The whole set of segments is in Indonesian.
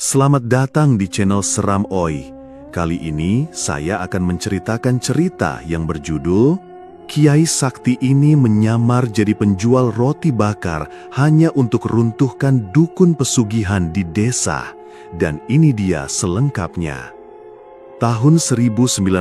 Selamat datang di channel Seram Oi. Kali ini saya akan menceritakan cerita yang berjudul Kiai Sakti ini menyamar jadi penjual roti bakar hanya untuk runtuhkan dukun pesugihan di desa. Dan ini dia selengkapnya. Tahun 1996,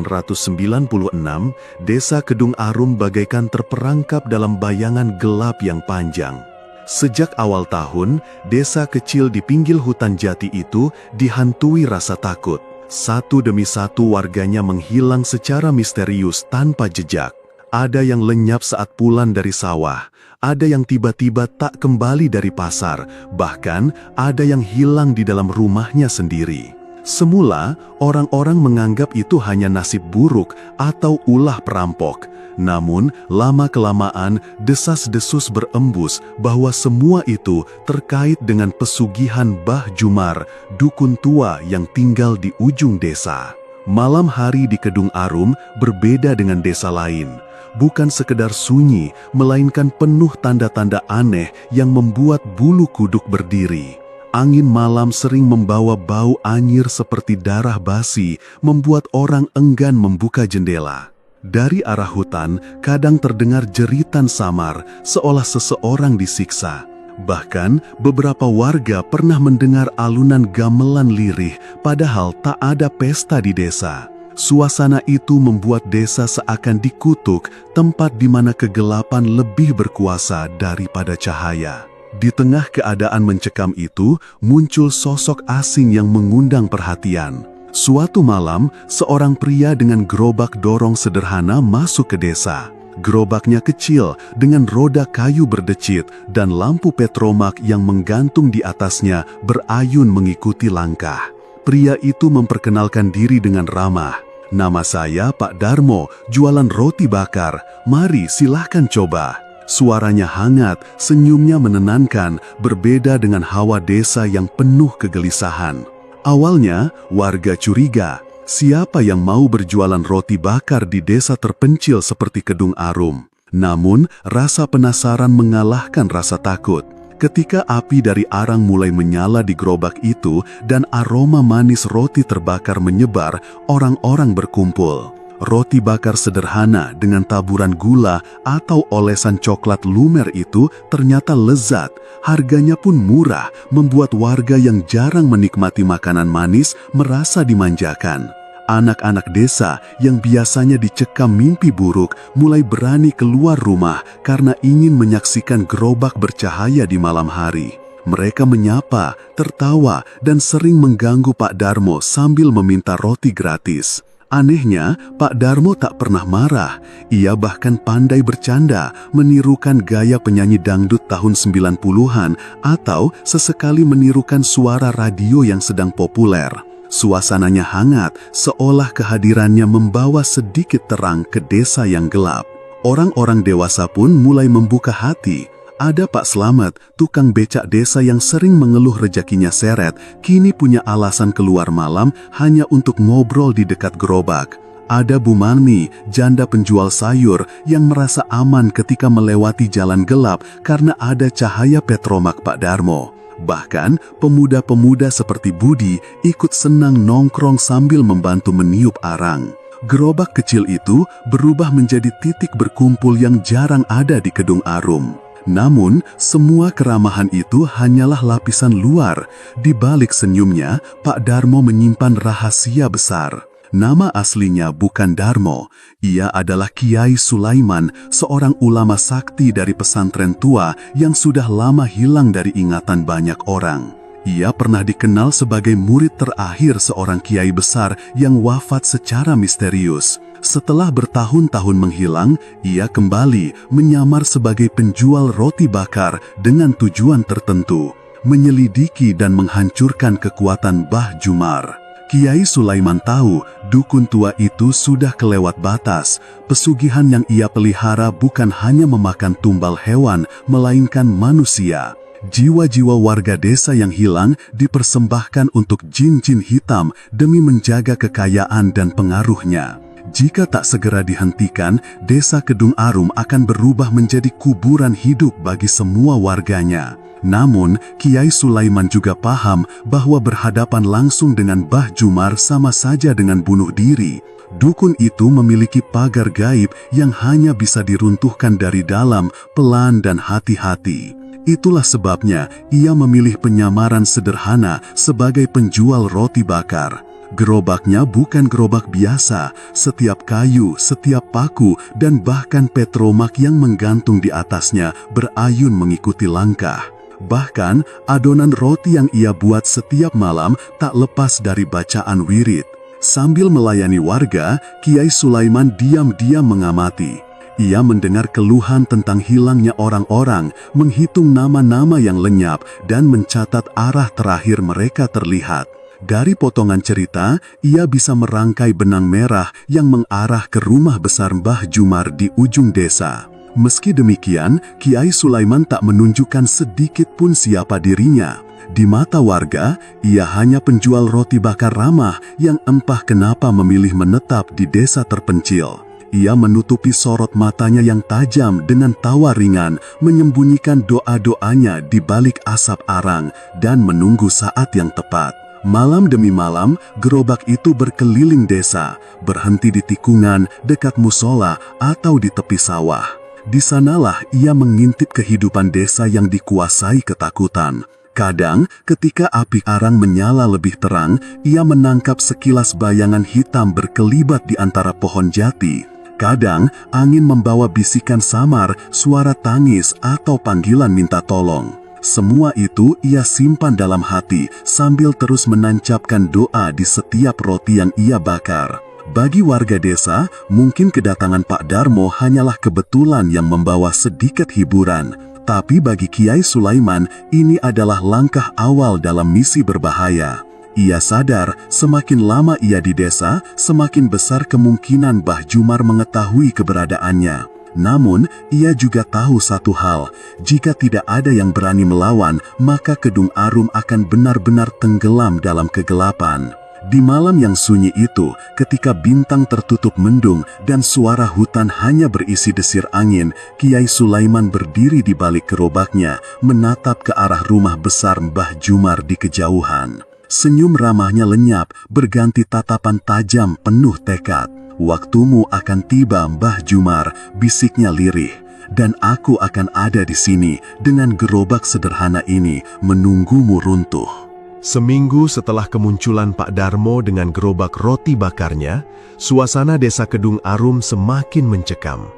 desa Kedung Arum bagaikan terperangkap dalam bayangan gelap yang panjang. Sejak awal tahun, desa kecil di pinggir hutan jati itu dihantui rasa takut. Satu demi satu warganya menghilang secara misterius tanpa jejak. Ada yang lenyap saat pulang dari sawah, ada yang tiba-tiba tak kembali dari pasar, bahkan ada yang hilang di dalam rumahnya sendiri. Semula, orang-orang menganggap itu hanya nasib buruk atau ulah perampok. Namun, lama-kelamaan desas-desus berembus bahwa semua itu terkait dengan pesugihan Bah Jumar, dukun tua yang tinggal di ujung desa. Malam hari di Kedung Arum berbeda dengan desa lain. Bukan sekedar sunyi, melainkan penuh tanda-tanda aneh yang membuat bulu kuduk berdiri. Angin malam sering membawa bau anyir seperti darah basi, membuat orang enggan membuka jendela. Dari arah hutan, kadang terdengar jeritan samar, seolah seseorang disiksa. Bahkan, beberapa warga pernah mendengar alunan gamelan lirih, padahal tak ada pesta di desa. Suasana itu membuat desa seakan dikutuk, tempat di mana kegelapan lebih berkuasa daripada cahaya. Di tengah keadaan mencekam itu, muncul sosok asing yang mengundang perhatian. Suatu malam, seorang pria dengan gerobak dorong sederhana masuk ke desa. Gerobaknya kecil, dengan roda kayu berdecit dan lampu petromak yang menggantung di atasnya berayun mengikuti langkah. Pria itu memperkenalkan diri dengan ramah. "Nama saya Pak Darmo, jualan roti bakar. Mari silahkan coba." Suaranya hangat, senyumnya menenangkan, berbeda dengan hawa desa yang penuh kegelisahan. Awalnya, warga curiga, siapa yang mau berjualan roti bakar di desa terpencil seperti Kedung Arum. Namun, rasa penasaran mengalahkan rasa takut. Ketika api dari arang mulai menyala di gerobak itu dan aroma manis roti terbakar menyebar, orang-orang berkumpul. Roti bakar sederhana dengan taburan gula atau olesan coklat lumer itu ternyata lezat. Harganya pun murah, membuat warga yang jarang menikmati makanan manis merasa dimanjakan. Anak-anak desa yang biasanya dicekam mimpi buruk mulai berani keluar rumah karena ingin menyaksikan gerobak bercahaya di malam hari. Mereka menyapa, tertawa, dan sering mengganggu Pak Darmo sambil meminta roti gratis. Anehnya, Pak Darmo tak pernah marah. Ia bahkan pandai bercanda, menirukan gaya penyanyi dangdut tahun 90-an atau sesekali menirukan suara radio yang sedang populer. Suasananya hangat, seolah kehadirannya membawa sedikit terang ke desa yang gelap. Orang-orang dewasa pun mulai membuka hati. Ada Pak Slamet, tukang becak desa yang sering mengeluh rezekinya seret, kini punya alasan keluar malam hanya untuk ngobrol di dekat gerobak. Ada Bu Mani, janda penjual sayur yang merasa aman ketika melewati jalan gelap karena ada cahaya petromak Pak Darmo. Bahkan, pemuda-pemuda seperti Budi ikut senang nongkrong sambil membantu meniup arang. Gerobak kecil itu berubah menjadi titik berkumpul yang jarang ada di Kedung Arum. Namun, semua keramahan itu hanyalah lapisan luar. Di balik senyumnya, Pak Darmo menyimpan rahasia besar. Nama aslinya bukan Darmo. Ia adalah Kiai Sulaiman, seorang ulama sakti dari pesantren tua yang sudah lama hilang dari ingatan banyak orang. Ia pernah dikenal sebagai murid terakhir seorang kiai besar yang wafat secara misterius. Setelah bertahun-tahun menghilang, ia kembali menyamar sebagai penjual roti bakar dengan tujuan tertentu, menyelidiki dan menghancurkan kekuatan Bah Jumar. Kiai Sulaiman tahu dukun tua itu sudah kelewat batas. Pesugihan yang ia pelihara bukan hanya memakan tumbal hewan, melainkan manusia. Jiwa-jiwa warga desa yang hilang dipersembahkan untuk jin-jin hitam demi menjaga kekayaan dan pengaruhnya. Jika tak segera dihentikan, Desa Kedung Arum akan berubah menjadi kuburan hidup bagi semua warganya. Namun, Kiai Sulaiman juga paham bahwa berhadapan langsung dengan Mbah Jumar sama saja dengan bunuh diri. Dukun itu memiliki pagar gaib yang hanya bisa diruntuhkan dari dalam, pelan dan hati-hati. Itulah sebabnya ia memilih penyamaran sederhana sebagai penjual roti bakar. Gerobaknya bukan gerobak biasa, setiap kayu, setiap paku, dan bahkan petromak yang menggantung di atasnya berayun mengikuti langkah. Bahkan, adonan roti yang ia buat setiap malam tak lepas dari bacaan wirid. Sambil melayani warga, Kiai Sulaiman diam-diam mengamati. Ia mendengar keluhan tentang hilangnya orang-orang, menghitung nama-nama yang lenyap, dan mencatat arah terakhir mereka terlihat. Dari potongan cerita, ia bisa merangkai benang merah yang mengarah ke rumah besar Mbah Jumar di ujung desa. Meski demikian, Kiai Sulaiman tak menunjukkan sedikit pun siapa dirinya. Di mata warga, ia hanya penjual roti bakar ramah yang entah kenapa memilih menetap di desa terpencil. Ia menutupi sorot matanya yang tajam dengan tawa ringan, menyembunyikan doa-doanya di balik asap arang, dan menunggu saat yang tepat. Malam demi malam, gerobak itu berkeliling desa, berhenti di tikungan, dekat musola, atau di tepi sawah. Di sanalah ia mengintip kehidupan desa yang dikuasai ketakutan. Kadang, ketika api arang menyala lebih terang, ia menangkap sekilas bayangan hitam berkelibat di antara pohon jati. Kadang, angin membawa bisikan samar, suara tangis, atau panggilan minta tolong. Semua itu ia simpan dalam hati sambil terus menancapkan doa di setiap roti yang ia bakar. Bagi warga desa, mungkin kedatangan Pak Darmo hanyalah kebetulan yang membawa sedikit hiburan. Tapi bagi Kiai Sulaiman, ini adalah langkah awal dalam misi berbahaya. Ia sadar semakin lama ia di desa, semakin besar kemungkinan Mbah Jumar mengetahui keberadaannya. Namun, ia juga tahu satu hal, jika tidak ada yang berani melawan, maka Kedung Arum akan benar-benar tenggelam dalam kegelapan. Di malam yang sunyi itu, ketika bintang tertutup mendung dan suara hutan hanya berisi desir angin, Kiai Sulaiman berdiri di balik gerobaknya, menatap ke arah rumah besar Mbah Jumar di kejauhan. Senyum ramahnya lenyap, berganti tatapan tajam penuh tekad. "Waktumu akan tiba, Mbah Jumar," bisiknya lirih. "Dan aku akan ada di sini dengan gerobak sederhana ini menunggumu runtuh." Seminggu setelah kemunculan Pak Darmo dengan gerobak roti bakarnya, suasana desa Kedung Arum semakin mencekam.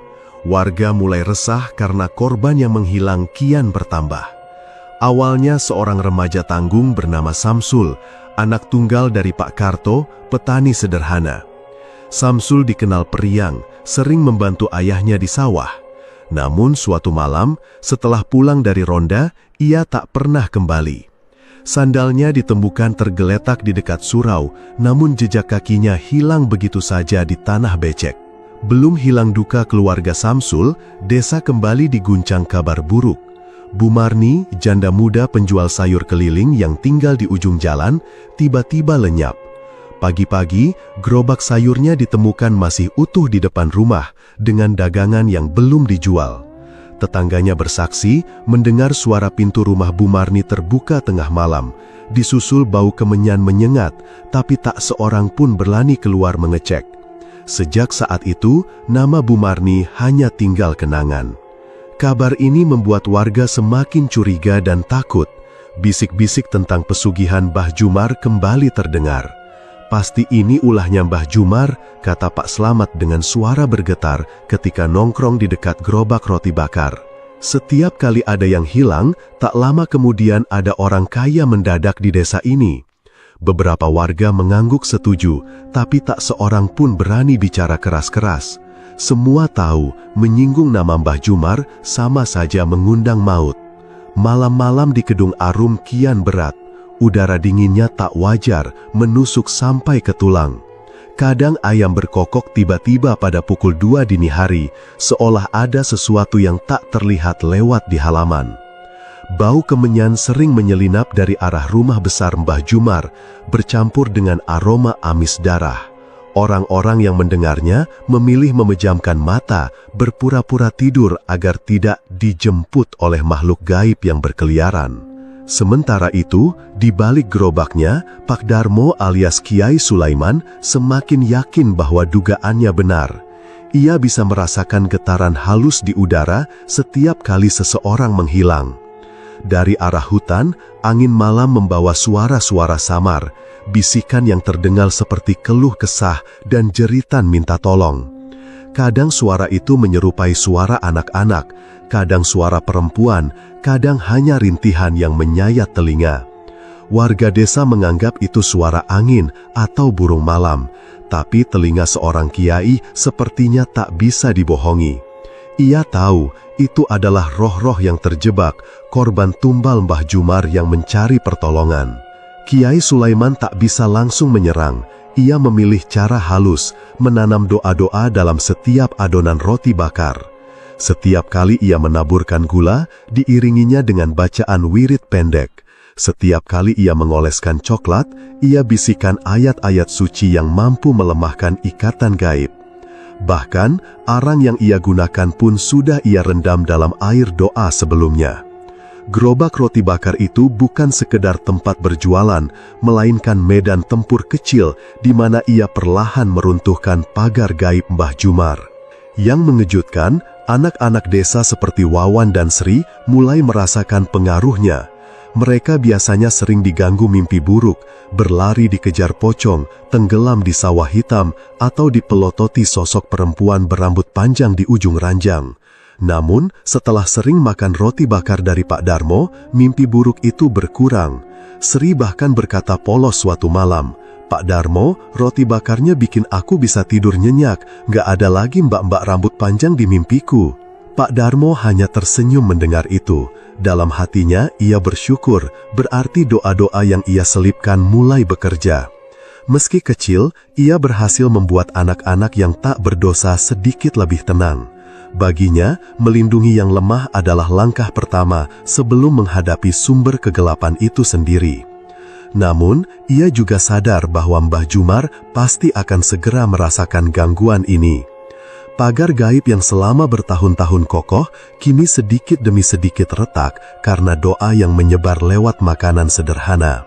Warga mulai resah karena korban yang menghilang kian bertambah. Awalnya seorang remaja tanggung bernama Samsul, anak tunggal dari Pak Karto, petani sederhana. Samsul dikenal periang, sering membantu ayahnya di sawah. Namun suatu malam, setelah pulang dari ronda, ia tak pernah kembali. Sandalnya ditemukan tergeletak di dekat surau, namun jejak kakinya hilang begitu saja di tanah becek. Belum hilang duka keluarga Samsul, desa kembali diguncang kabar buruk. Bu Marni, janda muda penjual sayur keliling yang tinggal di ujung jalan, tiba-tiba lenyap. Pagi-pagi, gerobak sayurnya ditemukan masih utuh di depan rumah dengan dagangan yang belum dijual. Tetangganya bersaksi mendengar suara pintu rumah Bu Marni terbuka tengah malam, disusul bau kemenyan menyengat, tapi tak seorang pun berani keluar mengecek. Sejak saat itu, nama Bu Marni hanya tinggal kenangan. Kabar ini membuat warga semakin curiga dan takut. Bisik-bisik tentang pesugihan Mbah Jumar kembali terdengar. "Pasti ini ulahnya Mbah Jumar," kata Pak Slamet dengan suara bergetar ketika nongkrong di dekat gerobak roti bakar. Setiap kali ada yang hilang, tak lama kemudian ada orang kaya mendadak di desa ini. Beberapa warga mengangguk setuju, tapi tak seorang pun berani bicara keras-keras. Semua tahu, menyinggung nama Mbah Jumar sama saja mengundang maut. Malam-malam di Kedung Arum kian berat. Udara dinginnya tak wajar, menusuk sampai ke tulang. Kadang ayam berkokok tiba-tiba pada pukul 2 dini hari, seolah ada sesuatu yang tak terlihat lewat di halaman. Bau kemenyan sering menyelinap dari arah rumah besar Mbah Jumar, bercampur dengan aroma amis darah. Orang-orang yang mendengarnya memilih memejamkan mata, berpura-pura tidur agar tidak dijemput oleh makhluk gaib yang berkeliaran. Sementara itu, di balik gerobaknya, Pak Darmo alias Kiai Sulaiman semakin yakin bahwa dugaannya benar. Ia bisa merasakan getaran halus di udara setiap kali seseorang menghilang. Dari arah hutan, angin malam membawa suara-suara samar, bisikan yang terdengar seperti keluh kesah dan jeritan minta tolong. Kadang suara itu menyerupai suara anak-anak, kadang suara perempuan, kadang hanya rintihan yang menyayat telinga. Warga desa menganggap itu suara angin atau burung malam, tapi telinga seorang kiai sepertinya tak bisa dibohongi. Ia tahu itu adalah roh-roh yang terjebak, korban tumbal Mbah Jumar yang mencari pertolongan. Kiai Sulaiman tak bisa langsung menyerang. Ia memilih cara halus, menanam doa-doa dalam setiap adonan roti bakar. Setiap kali ia menaburkan gula, diiringinya dengan bacaan wirid pendek. Setiap kali ia mengoleskan coklat, ia bisikan ayat-ayat suci yang mampu melemahkan ikatan gaib. Bahkan, arang yang ia gunakan pun sudah ia rendam dalam air doa sebelumnya. Gerobak roti bakar itu bukan sekedar tempat berjualan, melainkan medan tempur kecil di mana ia perlahan meruntuhkan pagar gaib Mbah Jumar. Yang mengejutkan, anak-anak desa seperti Wawan dan Sri mulai merasakan pengaruhnya. Mereka biasanya sering diganggu mimpi buruk, berlari dikejar pocong, tenggelam di sawah hitam, atau dipelototi sosok perempuan berambut panjang di ujung ranjang. Namun, setelah sering makan roti bakar dari Pak Darmo, mimpi buruk itu berkurang. Sri bahkan berkata polos suatu malam, "Pak Darmo, roti bakarnya bikin aku bisa tidur nyenyak, gak ada lagi mbak-mbak rambut panjang di mimpiku." Pak Darmo hanya tersenyum mendengar itu. Dalam hatinya, ia bersyukur, berarti doa-doa yang ia selipkan mulai bekerja. Meski kecil, ia berhasil membuat anak-anak yang tak berdosa sedikit lebih tenang. Baginya, melindungi yang lemah adalah langkah pertama sebelum menghadapi sumber kegelapan itu sendiri. Namun, ia juga sadar bahwa Mbah Jumar pasti akan segera merasakan gangguan ini. Pagar gaib yang selama bertahun-tahun kokoh, kini sedikit demi sedikit retak karena doa yang menyebar lewat makanan sederhana.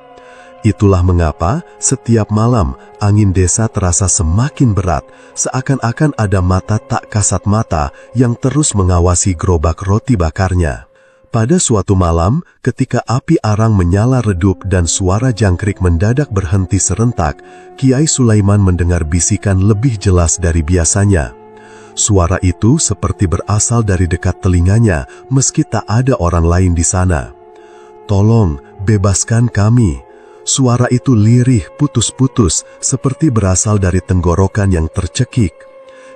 Itulah mengapa setiap malam angin desa terasa semakin berat, seakan-akan ada mata tak kasat mata yang terus mengawasi gerobak roti bakarnya. Pada suatu malam, ketika api arang menyala redup dan suara jangkrik mendadak berhenti serentak, Kiai Sulaiman mendengar bisikan lebih jelas dari biasanya. Suara itu seperti berasal dari dekat telinganya, meski tak ada orang lain di sana. "Tolong, bebaskan kami." Suara itu lirih, putus-putus, seperti berasal dari tenggorokan yang tercekik.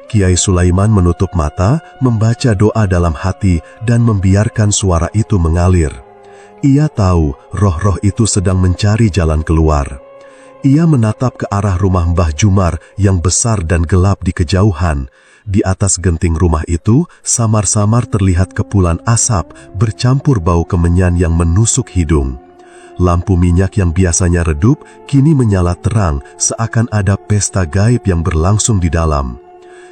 Kiai Sulaiman menutup mata, membaca doa dalam hati, dan membiarkan suara itu mengalir. Ia tahu roh-roh itu sedang mencari jalan keluar. Ia menatap ke arah rumah Mbah Jumar yang besar dan gelap di kejauhan. Di atas genting rumah itu, samar-samar terlihat kepulan asap bercampur bau kemenyan yang menusuk hidung. Lampu minyak yang biasanya redup, kini menyala terang, seakan ada pesta gaib yang berlangsung di dalam.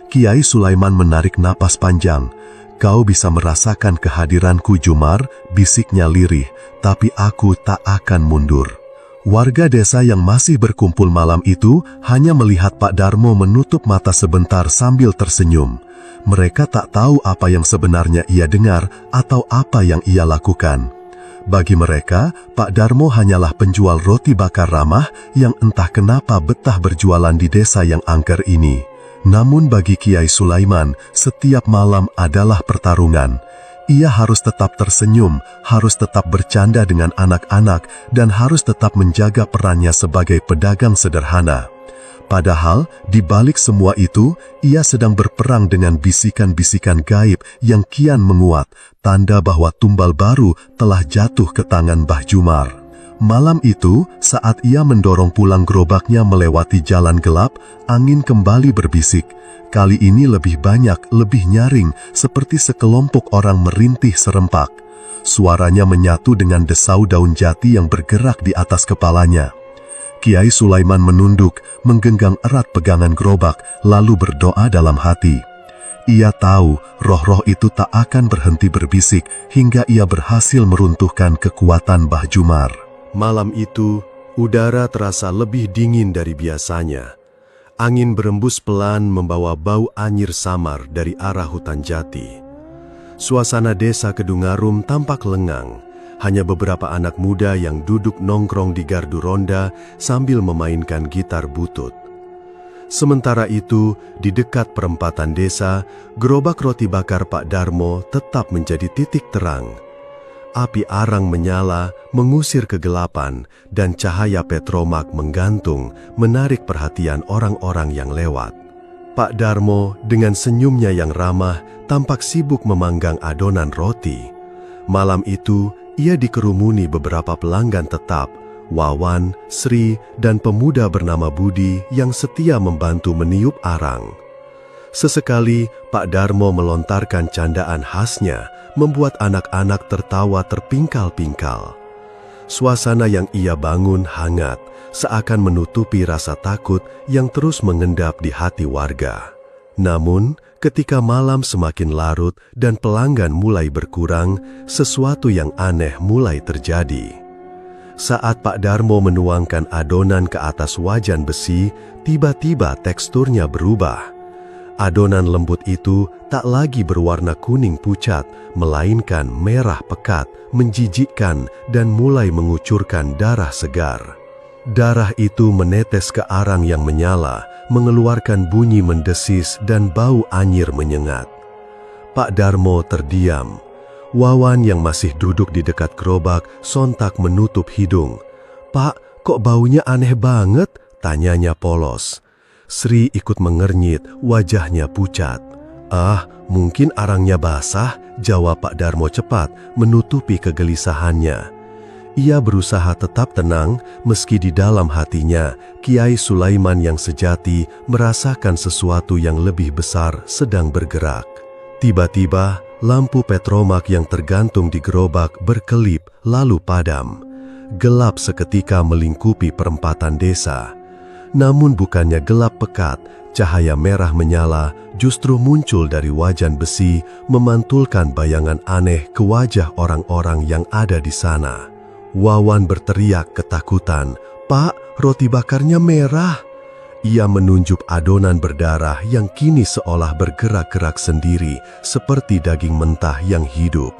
Kiai Sulaiman menarik napas panjang. "Kau bisa merasakan kehadiranku, Jumar," bisiknya lirih, "tapi aku tak akan mundur." Warga desa yang masih berkumpul malam itu hanya melihat Pak Darmo menutup mata sebentar sambil tersenyum. Mereka tak tahu apa yang sebenarnya ia dengar atau apa yang ia lakukan. Bagi mereka, Pak Darmo hanyalah penjual roti bakar ramah yang entah kenapa betah berjualan di desa yang angker ini. Namun bagi Kiai Sulaiman, setiap malam adalah pertarungan. Ia harus tetap tersenyum, harus tetap bercanda dengan anak-anak, dan harus tetap menjaga perannya sebagai pedagang sederhana. Padahal, di balik semua itu, ia sedang berperang dengan bisikan-bisikan gaib yang kian menguat, tanda bahwa tumbal baru telah jatuh ke tangan Mbah Jumar. Malam itu, saat ia mendorong pulang gerobaknya melewati jalan gelap, angin kembali berbisik. Kali ini lebih banyak, lebih nyaring, seperti sekelompok orang merintih serempak. Suaranya menyatu dengan desau daun jati yang bergerak di atas kepalanya. Kiai Sulaiman menunduk, menggenggam erat pegangan gerobak, lalu berdoa dalam hati. Ia tahu roh-roh itu tak akan berhenti berbisik hingga ia berhasil meruntuhkan kekuatan Mbah Jumar. Malam itu, udara terasa lebih dingin dari biasanya. Angin berembus pelan membawa bau anyir samar dari arah hutan jati. Suasana desa Kedungarum tampak lengang. Hanya beberapa anak muda yang duduk nongkrong di gardu ronda sambil memainkan gitar butut. Sementara itu, di dekat perempatan desa, gerobak roti bakar Pak Darmo tetap menjadi titik terang. Api arang menyala, mengusir kegelapan, dan cahaya petromak menggantung, menarik perhatian orang-orang yang lewat. Pak Darmo dengan senyumnya yang ramah tampak sibuk memanggang adonan roti. Malam itu, ia dikerumuni beberapa pelanggan tetap, Wawan, Sri, dan pemuda bernama Budi yang setia membantu meniup arang. Sesekali, Pak Darmo melontarkan candaan khasnya, membuat anak-anak tertawa terpingkal-pingkal. Suasana yang ia bangun hangat, seakan menutupi rasa takut yang terus mengendap di hati warga. Namun, ketika malam semakin larut dan pelanggan mulai berkurang, sesuatu yang aneh mulai terjadi. Saat Pak Darmo menuangkan adonan ke atas wajan besi, tiba-tiba teksturnya berubah. Adonan lembut itu tak lagi berwarna kuning pucat, melainkan merah pekat, menjijikkan, dan mulai mengucurkan darah segar. Darah itu menetes ke arang yang menyala, mengeluarkan bunyi mendesis dan bau anyir menyengat. Pak Darmo terdiam. Wawan yang masih duduk di dekat gerobak sontak menutup hidung. "Pak, kok baunya aneh banget?" tanyanya polos. Sri ikut mengernyit, wajahnya pucat. "Ah, mungkin arangnya basah," jawab Pak Darmo cepat, menutupi kegelisahannya. Ia berusaha tetap tenang, meski di dalam hatinya, Kiai Sulaiman yang sejati merasakan sesuatu yang lebih besar sedang bergerak. Tiba-tiba, lampu petromak yang tergantung di gerobak berkelip lalu padam. Gelap seketika melingkupi perempatan desa. Namun bukannya gelap pekat, cahaya merah menyala justru muncul dari wajan besi, memantulkan bayangan aneh ke wajah orang-orang yang ada di sana. Wawan berteriak ketakutan, "Pak, roti bakarnya merah!" Ia menunjuk adonan berdarah yang kini seolah bergerak-gerak sendiri, seperti daging mentah yang hidup.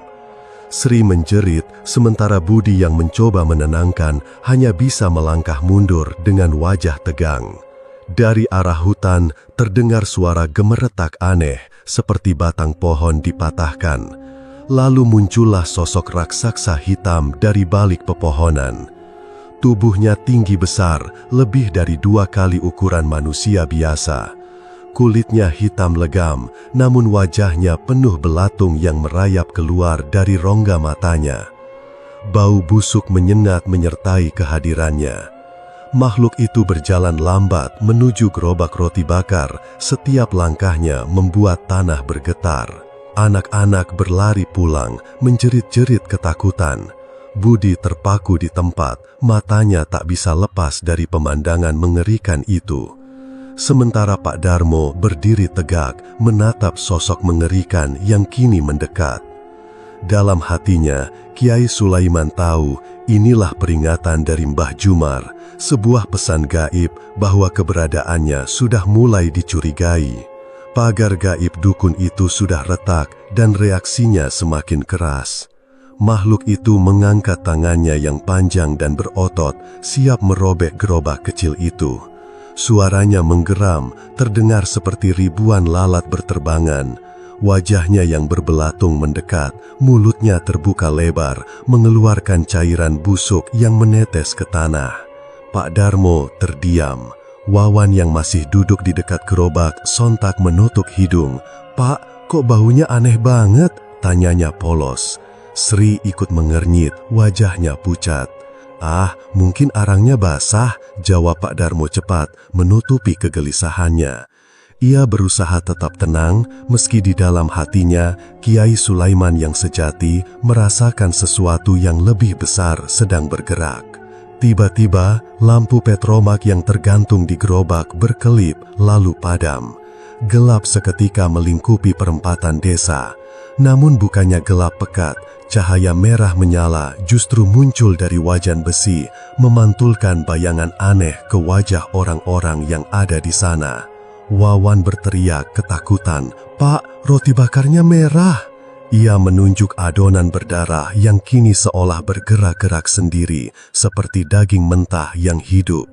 Sri menjerit, sementara Budi yang mencoba menenangkan hanya bisa melangkah mundur dengan wajah tegang. Dari arah hutan terdengar suara gemeretak aneh, seperti batang pohon dipatahkan. Lalu muncullah sosok raksasa hitam dari balik pepohonan. Tubuhnya tinggi besar, lebih dari 2 kali ukuran manusia biasa. Kulitnya hitam legam, namun wajahnya penuh belatung yang merayap keluar dari rongga matanya. Bau busuk menyengat menyertai kehadirannya. Makhluk itu berjalan lambat menuju gerobak roti bakar, setiap langkahnya membuat tanah bergetar. Anak-anak berlari pulang, menjerit-jerit ketakutan. Budi terpaku di tempat, matanya tak bisa lepas dari pemandangan mengerikan itu. Sementara Pak Darmo berdiri tegak, menatap sosok mengerikan yang kini mendekat. Dalam hatinya, Kiai Sulaiman tahu inilah peringatan dari Mbah Jumar, sebuah pesan gaib bahwa keberadaannya sudah mulai dicurigai. Pagar gaib dukun itu sudah retak dan reaksinya semakin keras. Makhluk itu mengangkat tangannya yang panjang dan berotot, siap merobek gerobak kecil itu. Suaranya menggeram, terdengar seperti ribuan lalat berterbangan. Wajahnya yang berbelatung mendekat, mulutnya terbuka lebar, mengeluarkan cairan busuk yang menetes ke tanah. Pak Darmo terdiam. Wawan yang masih duduk di dekat gerobak sontak menutup hidung. "Pak, kok baunya aneh banget?" tanyanya polos. Sri ikut mengernyit, wajahnya pucat. "Ah, mungkin arangnya basah," jawab Pak Darmo cepat, menutupi kegelisahannya. Ia berusaha tetap tenang, meski di dalam hatinya, Kiai Sulaiman yang sejati merasakan sesuatu yang lebih besar sedang bergerak. Tiba-tiba, lampu petromak yang tergantung di gerobak berkelip lalu padam. Gelap seketika melingkupi perempatan desa. Namun bukannya gelap pekat, cahaya merah menyala justru muncul dari wajan besi, memantulkan bayangan aneh ke wajah orang-orang yang ada di sana. Wawan berteriak ketakutan, "Pak, roti bakarnya merah!" Ia menunjuk adonan berdarah yang kini seolah bergerak-gerak sendiri, seperti daging mentah yang hidup.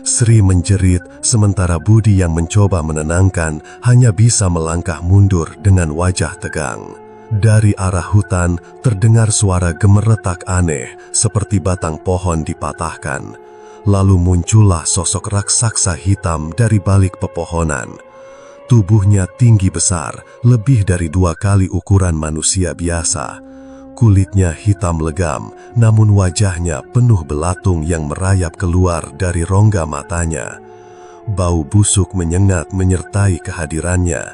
Sri menjerit, sementara Budi yang mencoba menenangkan hanya bisa melangkah mundur dengan wajah tegang. Dari arah hutan terdengar suara gemeretak aneh, seperti batang pohon dipatahkan. Lalu muncullah sosok raksasa hitam dari balik pepohonan. Tubuhnya tinggi besar, lebih dari 2 kali ukuran manusia biasa. Kulitnya hitam legam, namun wajahnya penuh belatung yang merayap keluar dari rongga matanya. Bau busuk menyengat menyertai kehadirannya.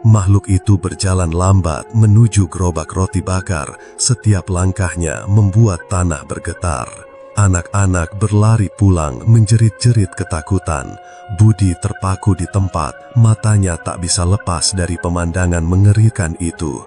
Makhluk itu berjalan lambat menuju gerobak roti bakar, setiap langkahnya membuat tanah bergetar. Anak-anak berlari pulang menjerit-jerit ketakutan. Budi terpaku di tempat, matanya tak bisa lepas dari pemandangan mengerikan itu.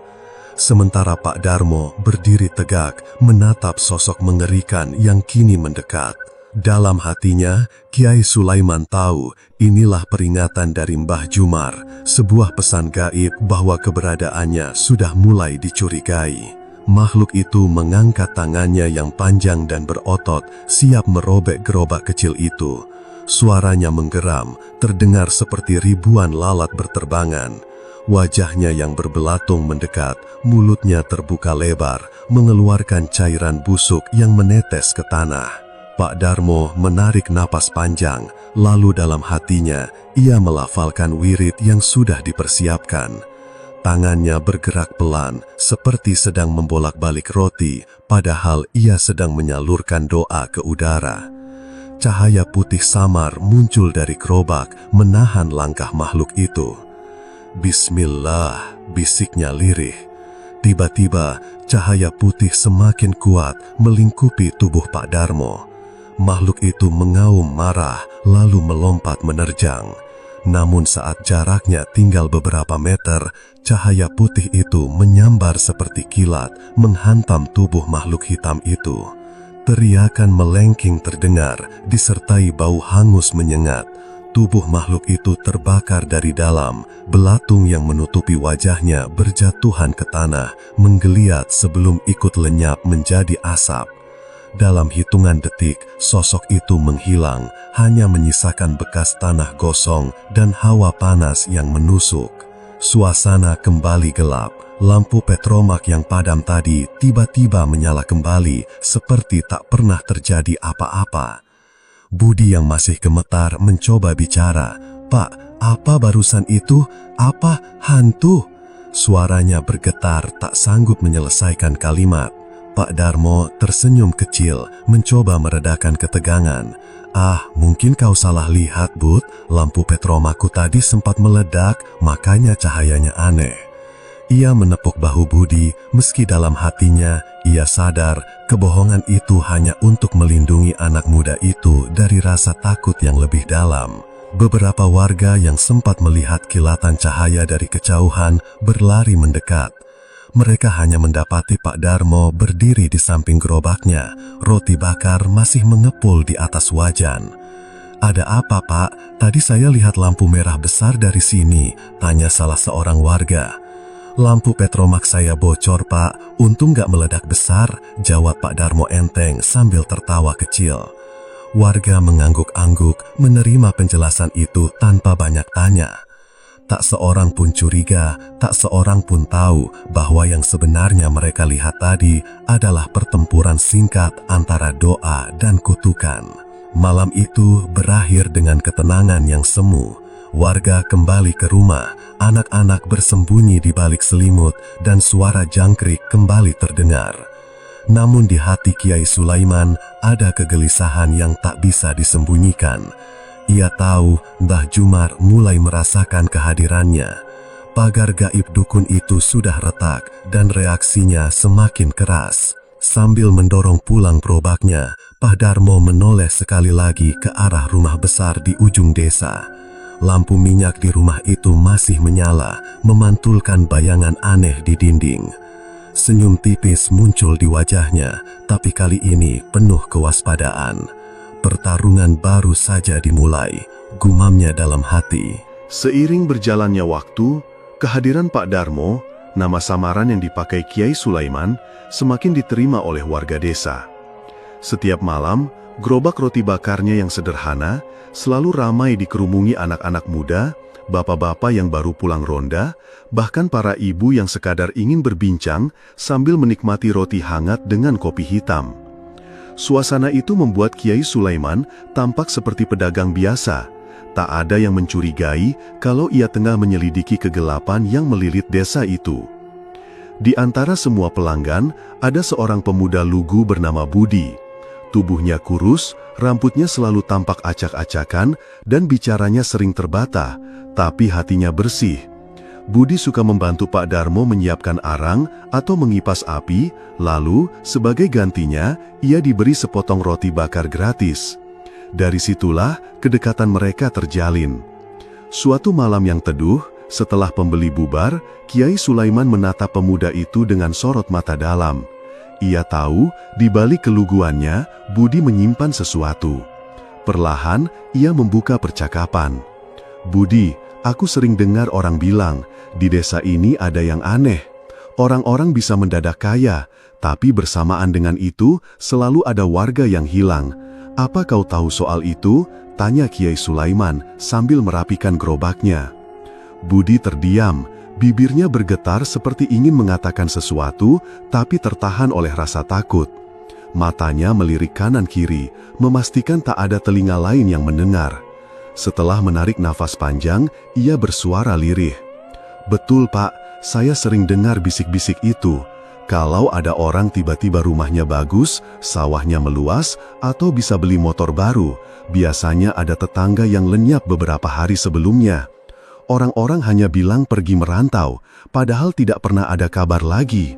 Sementara Pak Darmo berdiri tegak, menatap sosok mengerikan yang kini mendekat. Dalam hatinya, Kiai Sulaiman tahu inilah peringatan dari Mbah Jumar, sebuah pesan gaib bahwa keberadaannya sudah mulai dicurigai. Makhluk itu mengangkat tangannya yang panjang dan berotot, siap merobek gerobak kecil itu. Suaranya menggeram, terdengar seperti ribuan lalat berterbangan. Wajahnya yang berbelatung mendekat, mulutnya terbuka lebar, mengeluarkan cairan busuk yang menetes ke tanah. Pak Darmo menarik napas panjang, lalu dalam hatinya ia melafalkan wirid yang sudah dipersiapkan. Tangannya bergerak pelan, seperti sedang membolak-balik roti, padahal ia sedang menyalurkan doa ke udara. Cahaya putih samar muncul dari gerobak, menahan langkah makhluk itu. "Bismillah," bisiknya lirih. Tiba-tiba, cahaya putih semakin kuat melingkupi tubuh Pak Darmo. Makhluk itu mengaum marah, lalu melompat menerjang. Namun saat jaraknya tinggal beberapa meter, cahaya putih itu menyambar seperti kilat, menghantam tubuh makhluk hitam itu. Teriakan melengking terdengar, disertai bau hangus menyengat. Tubuh makhluk itu terbakar dari dalam, belatung yang menutupi wajahnya berjatuhan ke tanah, menggeliat sebelum ikut lenyap menjadi asap. Dalam hitungan detik, sosok itu menghilang, hanya menyisakan bekas tanah gosong dan hawa panas yang menusuk. Suasana kembali gelap. Lampu petromak yang padam tadi tiba-tiba menyala kembali, seperti tak pernah terjadi apa-apa. Budi yang masih gemetar mencoba bicara. "Pak, apa barusan itu? Apa hantu?" Suaranya bergetar, tak sanggup menyelesaikan kalimat. Pak Darmo tersenyum kecil, mencoba meredakan ketegangan. "Ah, mungkin kau salah lihat, Bud. Lampu petromakku tadi sempat meledak, makanya cahayanya aneh." Ia menepuk bahu Budi, meski dalam hatinya ia sadar kebohongan itu hanya untuk melindungi anak muda itu dari rasa takut yang lebih dalam. Beberapa warga yang sempat melihat kilatan cahaya dari kejauhan berlari mendekat. Mereka hanya mendapati Pak Darmo berdiri di samping gerobaknya, roti bakar masih mengepul di atas wajan. "Ada apa, Pak? Tadi saya lihat lampu merah besar dari sini," tanya salah seorang warga. "Lampu petromak saya bocor, Pak. Untung gak meledak besar," jawab Pak Darmo enteng sambil tertawa kecil. Warga mengangguk-angguk menerima penjelasan itu tanpa banyak tanya. Tak seorang pun curiga, tak seorang pun tahu bahwa yang sebenarnya mereka lihat tadi adalah pertempuran singkat antara doa dan kutukan. Malam itu berakhir dengan ketenangan yang semu. Warga kembali ke rumah, anak-anak bersembunyi di balik selimut, dan suara jangkrik kembali terdengar. Namun di hati Kiai Sulaiman ada kegelisahan yang tak bisa disembunyikan. Ia tahu Mbah Jumar mulai merasakan kehadirannya. Pagar gaib dukun itu sudah retak dan reaksinya semakin keras. Sambil mendorong pulang gerobaknya, Pak Darmo menoleh sekali lagi ke arah rumah besar di ujung desa. Lampu minyak di rumah itu masih menyala, memantulkan bayangan aneh di dinding. Senyum tipis muncul di wajahnya, tapi kali ini penuh kewaspadaan. Pertarungan baru saja dimulai, gumamnya dalam hati. Seiring berjalannya waktu, kehadiran Pak Darmo, nama samaran yang dipakai Kiai Sulaiman, semakin diterima oleh warga desa. Setiap malam, gerobak roti bakarnya yang sederhana selalu ramai dikerumungi anak-anak muda, bapak-bapak yang baru pulang ronda, bahkan para ibu yang sekadar ingin berbincang sambil menikmati roti hangat dengan kopi hitam. Suasana itu membuat Kiai Sulaiman tampak seperti pedagang biasa. Tak ada yang mencurigai kalau ia tengah menyelidiki kegelapan yang melilit desa itu. Di antara semua pelanggan, ada seorang pemuda lugu bernama Budi. Tubuhnya kurus, rambutnya selalu tampak acak-acakan, dan bicaranya sering terbata, tapi hatinya bersih. Budi suka membantu Pak Darmo menyiapkan arang atau mengipas api, lalu, sebagai gantinya, ia diberi sepotong roti bakar gratis. Dari situlah, kedekatan mereka terjalin. Suatu malam yang teduh, setelah pembeli bubar, Kiai Sulaiman menatap pemuda itu dengan sorot mata dalam. Ia tahu, di balik keluguannya, Budi menyimpan sesuatu. Perlahan, ia membuka percakapan. "Budi, aku sering dengar orang bilang, di desa ini ada yang aneh. Orang-orang bisa mendadak kaya, tapi bersamaan dengan itu, selalu ada warga yang hilang. Apa kau tahu soal itu?" tanya Kiai Sulaiman sambil merapikan gerobaknya. Budi terdiam. Bibirnya bergetar seperti ingin mengatakan sesuatu, tapi tertahan oleh rasa takut. Matanya melirik kanan-kiri, memastikan tak ada telinga lain yang mendengar. Setelah menarik nafas panjang, ia bersuara lirih. "Betul Pak, saya sering dengar bisik-bisik itu. Kalau ada orang tiba-tiba rumahnya bagus, sawahnya meluas, atau bisa beli motor baru, biasanya ada tetangga yang lenyap beberapa hari sebelumnya. Orang-orang hanya bilang pergi merantau, padahal tidak pernah ada kabar lagi."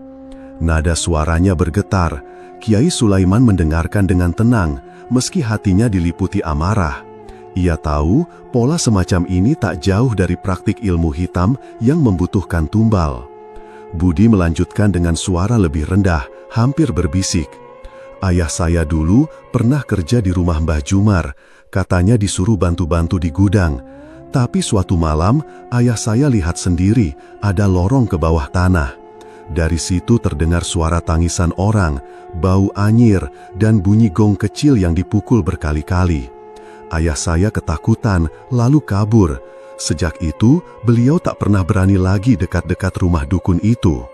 Nada suaranya bergetar. Kiai Sulaiman mendengarkan dengan tenang, meski hatinya diliputi amarah. Ia tahu, pola semacam ini tak jauh dari praktik ilmu hitam yang membutuhkan tumbal. Budi melanjutkan dengan suara lebih rendah, hampir berbisik. "Ayah saya dulu pernah kerja di rumah Mbah Jumar, katanya disuruh bantu-bantu di gudang. Tapi suatu malam, ayah saya lihat sendiri ada lorong ke bawah tanah. Dari situ terdengar suara tangisan orang, bau anyir, dan bunyi gong kecil yang dipukul berkali-kali. Ayah saya ketakutan, lalu kabur. Sejak itu, beliau tak pernah berani lagi dekat-dekat rumah dukun itu."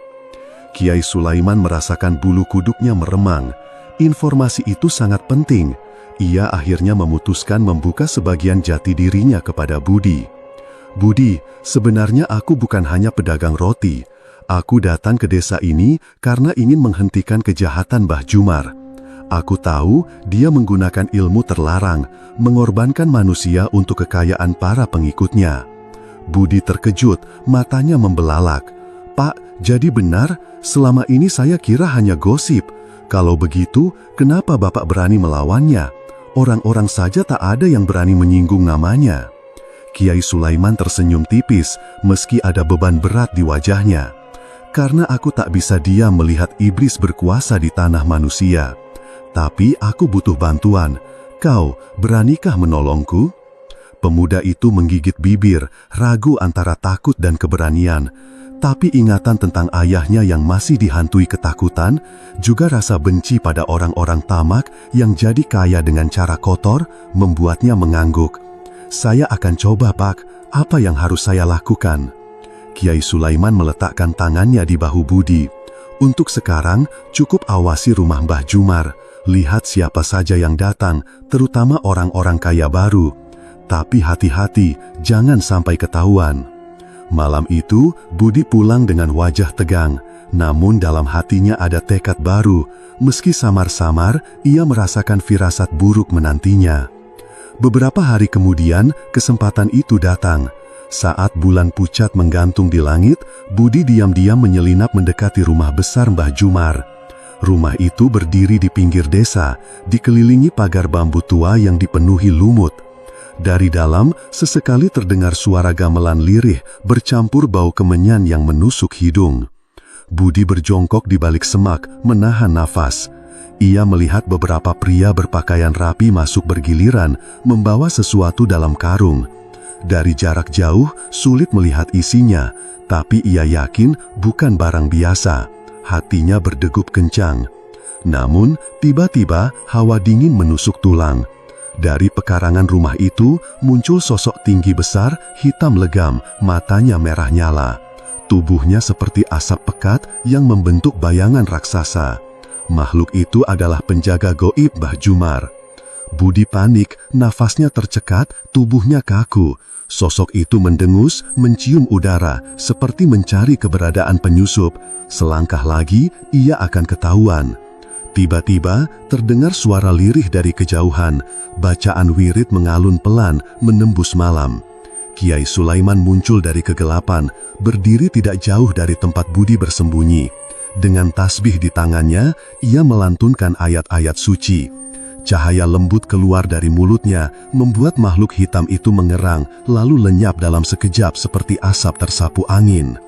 Kiai Sulaiman merasakan bulu kuduknya meremang. Informasi itu sangat penting. Ia akhirnya memutuskan membuka sebagian jati dirinya kepada Budi. "Budi, sebenarnya aku bukan hanya pedagang roti. Aku datang ke desa ini karena ingin menghentikan kejahatan Mbah Jumar. Aku tahu dia menggunakan ilmu terlarang, mengorbankan manusia untuk kekayaan para pengikutnya." Budi terkejut, matanya membelalak. "Pak, jadi benar? Selama ini saya kira hanya gosip. Kalau begitu, kenapa Bapak berani melawannya? Orang-orang saja tak ada yang berani menyinggung namanya." Kiai Sulaiman tersenyum tipis, meski ada beban berat di wajahnya. "Karena aku tak bisa diam melihat iblis berkuasa di tanah manusia. Tapi aku butuh bantuan. Kau beranikah menolongku?" Pemuda itu menggigit bibir, ragu antara takut dan keberanian. Tapi ingatan tentang ayahnya yang masih dihantui ketakutan, juga rasa benci pada orang-orang tamak yang jadi kaya dengan cara kotor, membuatnya mengangguk. "Saya akan coba, Pak. Apa yang harus saya lakukan?" Kiai Sulaiman meletakkan tangannya di bahu Budi. "Untuk sekarang, cukup awasi rumah Mbah Jumar. Lihat siapa saja yang datang, terutama orang-orang kaya baru. Tapi hati-hati, jangan sampai ketahuan." Malam itu, Budi pulang dengan wajah tegang, namun dalam hatinya ada tekad baru. Meski samar-samar, ia merasakan firasat buruk menantinya. Beberapa hari kemudian, kesempatan itu datang. Saat bulan pucat menggantung di langit, Budi diam-diam menyelinap mendekati rumah besar Mbah Jumar. Rumah itu berdiri di pinggir desa, dikelilingi pagar bambu tua yang dipenuhi lumut. Dari dalam, sesekali terdengar suara gamelan lirih bercampur bau kemenyan yang menusuk hidung. Budi berjongkok di balik semak, menahan nafas. Ia melihat beberapa pria berpakaian rapi masuk bergiliran, membawa sesuatu dalam karung. Dari jarak jauh, sulit melihat isinya, tapi ia yakin bukan barang biasa. Hatinya berdegup kencang. Namun, tiba-tiba hawa dingin menusuk tulang. Dari pekarangan rumah itu, muncul sosok tinggi besar, hitam legam, matanya merah nyala. Tubuhnya seperti asap pekat yang membentuk bayangan raksasa. Makhluk itu adalah penjaga goib Mbah Jumar. Budi panik, nafasnya tercekat, tubuhnya kaku. Sosok itu mendengus, mencium udara, seperti mencari keberadaan penyusup. Selangkah lagi, ia akan ketahuan. Tiba-tiba, terdengar suara lirih dari kejauhan. Bacaan wirid mengalun pelan, menembus malam. Kiai Sulaiman muncul dari kegelapan, berdiri tidak jauh dari tempat Budi bersembunyi. Dengan tasbih di tangannya, ia melantunkan ayat-ayat suci. Cahaya lembut keluar dari mulutnya, membuat makhluk hitam itu mengerang, lalu lenyap dalam sekejap seperti asap tersapu angin.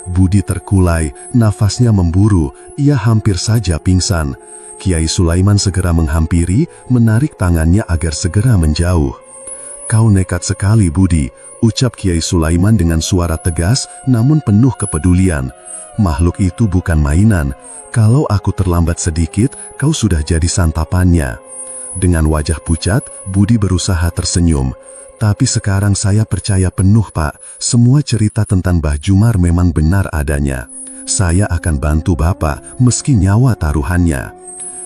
Budi terkulai, nafasnya memburu, ia hampir saja pingsan. Kiai Sulaiman segera menghampiri, menarik tangannya agar segera menjauh. "Kau nekat sekali, Budi," ucap Kiai Sulaiman dengan suara tegas namun penuh kepedulian. "Makhluk itu bukan mainan. Kalau aku terlambat sedikit, kau sudah jadi santapannya." Dengan wajah pucat, Budi berusaha tersenyum. "Tapi sekarang saya percaya penuh, Pak. Semua cerita tentang Mbah Jumar memang benar adanya. Saya akan bantu Bapak, meski nyawa taruhannya."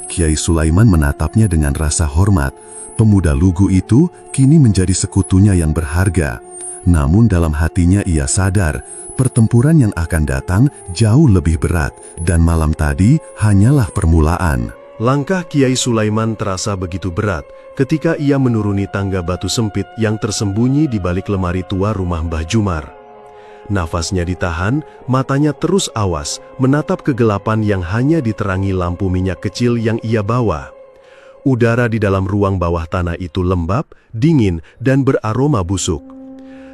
Kiai Sulaiman menatapnya dengan rasa hormat. Pemuda lugu itu kini menjadi sekutunya yang berharga. Namun dalam hatinya ia sadar, pertempuran yang akan datang jauh lebih berat, dan malam tadi hanyalah permulaan. Langkah Kiai Sulaiman terasa begitu berat ketika ia menuruni tangga batu sempit yang tersembunyi di balik lemari tua rumah Mbah Jumar. Nafasnya ditahan, matanya terus awas, menatap kegelapan yang hanya diterangi lampu minyak kecil yang ia bawa. Udara di dalam ruang bawah tanah itu lembab, dingin, dan beraroma busuk.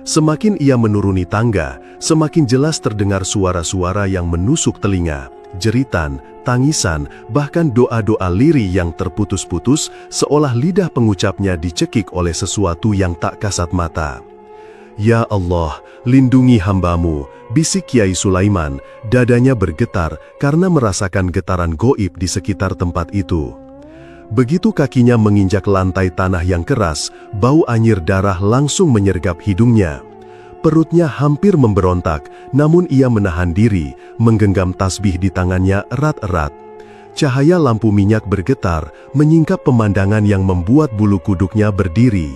Semakin ia menuruni tangga, semakin jelas terdengar suara-suara yang menusuk telinga. Jeritan, tangisan, bahkan doa-doa lirih yang terputus-putus, seolah lidah pengucapnya dicekik oleh sesuatu yang tak kasat mata. "Ya Allah, lindungi hamba-Mu," bisik Kiai Sulaiman. Dadanya bergetar karena merasakan getaran goib di sekitar tempat itu. Begitu kakinya menginjak lantai tanah yang keras, bau anyir darah langsung menyergap hidungnya. Perutnya hampir memberontak, namun ia menahan diri, menggenggam tasbih di tangannya erat-erat. Cahaya lampu minyak bergetar, menyingkap pemandangan yang membuat bulu kuduknya berdiri.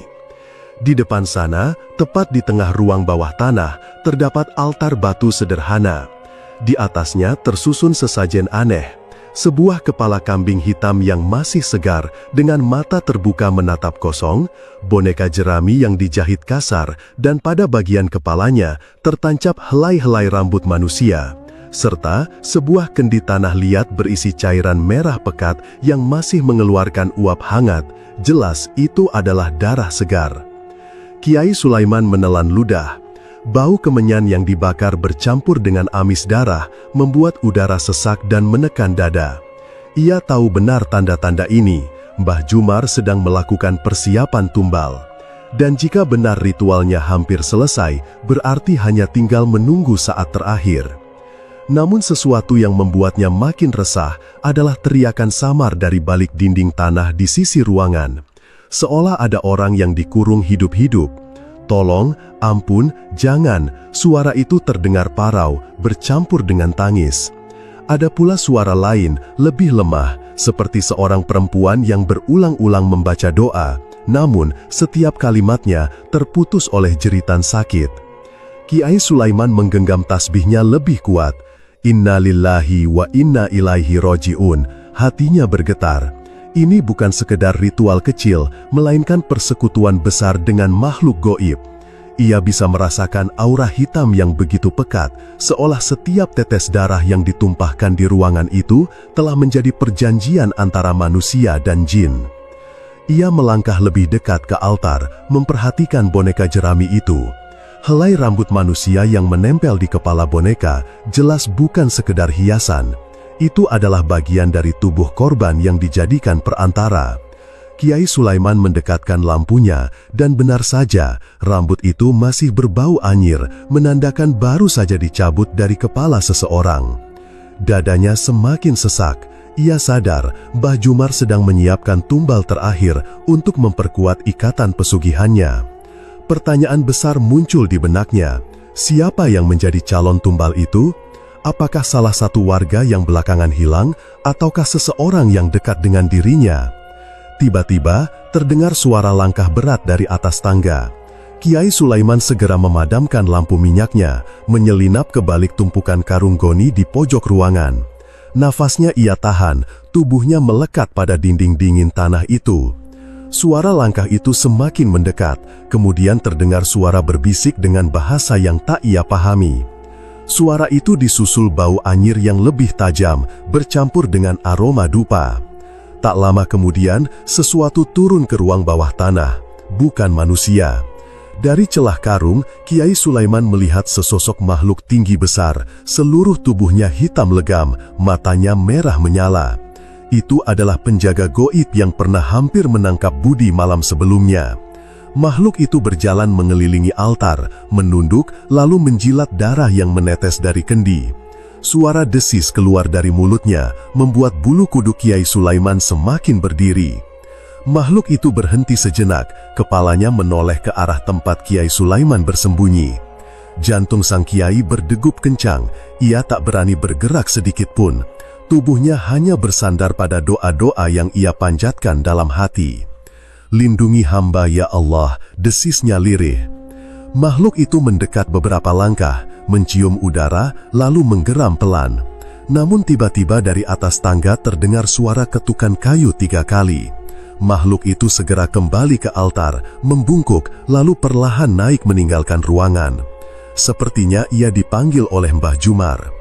Di depan sana, tepat di tengah ruang bawah tanah, terdapat altar batu sederhana. Di atasnya tersusun sesajen aneh. Sebuah kepala kambing hitam yang masih segar dengan mata terbuka menatap kosong, boneka jerami yang dijahit kasar, dan pada bagian kepalanya tertancap helai-helai rambut manusia, serta sebuah kendi tanah liat berisi cairan merah pekat yang masih mengeluarkan uap hangat. Jelas itu adalah darah segar. Kiai Sulaiman menelan ludah. Bau kemenyan yang dibakar bercampur dengan amis darah membuat udara sesak dan menekan dada. Ia tahu benar tanda-tanda ini. Mbah Jumar sedang melakukan persiapan tumbal. Dan jika benar ritualnya hampir selesai, berarti hanya tinggal menunggu saat terakhir. Namun sesuatu yang membuatnya makin resah adalah teriakan samar dari balik dinding tanah di sisi ruangan. Seolah ada orang yang dikurung hidup-hidup. "Tolong, ampun, jangan," suara itu terdengar parau, bercampur dengan tangis. Ada pula suara lain, lebih lemah, seperti seorang perempuan yang berulang-ulang membaca doa, namun setiap kalimatnya terputus oleh jeritan sakit. Kiai Sulaiman menggenggam tasbihnya lebih kuat. "Inna lillahi wa inna ilaihi roji'un," hatinya bergetar. Ini bukan sekedar ritual kecil, melainkan persekutuan besar dengan makhluk goib. Ia bisa merasakan aura hitam yang begitu pekat, seolah setiap tetes darah yang ditumpahkan di ruangan itu telah menjadi perjanjian antara manusia dan jin. Ia melangkah lebih dekat ke altar, memperhatikan boneka jerami itu. Helai rambut manusia yang menempel di kepala boneka jelas bukan sekedar hiasan. Itu adalah bagian dari tubuh korban yang dijadikan perantara. Kiai Sulaiman mendekatkan lampunya, dan benar saja, rambut itu masih berbau anyir, menandakan baru saja dicabut dari kepala seseorang. Dadanya semakin sesak. Ia sadar Mbah Jumar sedang menyiapkan tumbal terakhir untuk memperkuat ikatan pesugihannya. Pertanyaan besar muncul di benaknya. Siapa yang menjadi calon tumbal itu? Apakah salah satu warga yang belakangan hilang, ataukah seseorang yang dekat dengan dirinya? Tiba-tiba, terdengar suara langkah berat dari atas tangga. Kiai Sulaiman segera memadamkan lampu minyaknya, menyelinap ke balik tumpukan karung goni di pojok ruangan. Nafasnya ia tahan, tubuhnya melekat pada dinding dingin tanah itu. Suara langkah itu semakin mendekat, kemudian terdengar suara berbisik dengan bahasa yang tak ia pahami. Suara itu disusul bau anyir yang lebih tajam, bercampur dengan aroma dupa. Tak lama kemudian, sesuatu turun ke ruang bawah tanah, bukan manusia. Dari celah karung, Kiai Sulaiman melihat sesosok makhluk tinggi besar, seluruh tubuhnya hitam legam, matanya merah menyala. Itu adalah penjaga goib yang pernah hampir menangkap Budi malam sebelumnya. Makhluk itu berjalan mengelilingi altar, menunduk, lalu menjilat darah yang menetes dari kendi. Suara desis keluar dari mulutnya, membuat bulu kuduk Kiai Sulaiman semakin berdiri. Makhluk itu berhenti sejenak, kepalanya menoleh ke arah tempat Kiai Sulaiman bersembunyi. Jantung sang Kiai berdegup kencang, ia tak berani bergerak sedikit pun. Tubuhnya hanya bersandar pada doa-doa yang ia panjatkan dalam hati. "Lindungi hamba ya Allah," desisnya lirih. Makhluk itu mendekat beberapa langkah, mencium udara, lalu menggeram pelan. Namun tiba-tiba dari atas tangga terdengar suara ketukan kayu 3 kali. Makhluk itu segera kembali ke altar, membungkuk, lalu perlahan naik meninggalkan ruangan. Sepertinya ia dipanggil oleh Mbah Jumar.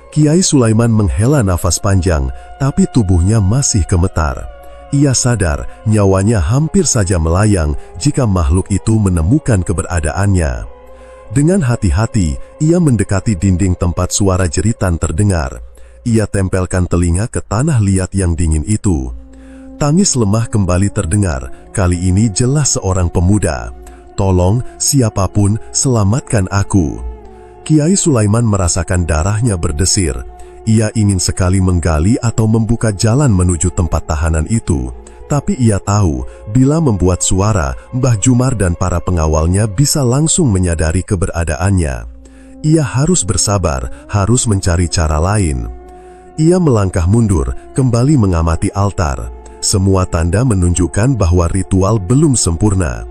Kiai Sulaiman menghela nafas panjang, tapi tubuhnya masih gemetar. Ia sadar nyawanya hampir saja melayang jika makhluk itu menemukan keberadaannya. Dengan hati-hati, ia mendekati dinding tempat suara jeritan terdengar. Ia tempelkan telinga ke tanah liat yang dingin itu. Tangis lemah kembali terdengar, kali ini jelas seorang pemuda. "Tolong, siapapun, selamatkan aku." Kiai Sulaiman merasakan darahnya berdesir. Ia ingin sekali menggali atau membuka jalan menuju tempat tahanan itu. Tapi ia tahu, bila membuat suara, Mbah Jumar dan para pengawalnya bisa langsung menyadari keberadaannya. Ia harus bersabar, harus mencari cara lain. Ia melangkah mundur, kembali mengamati altar. Semua tanda menunjukkan bahwa ritual belum sempurna.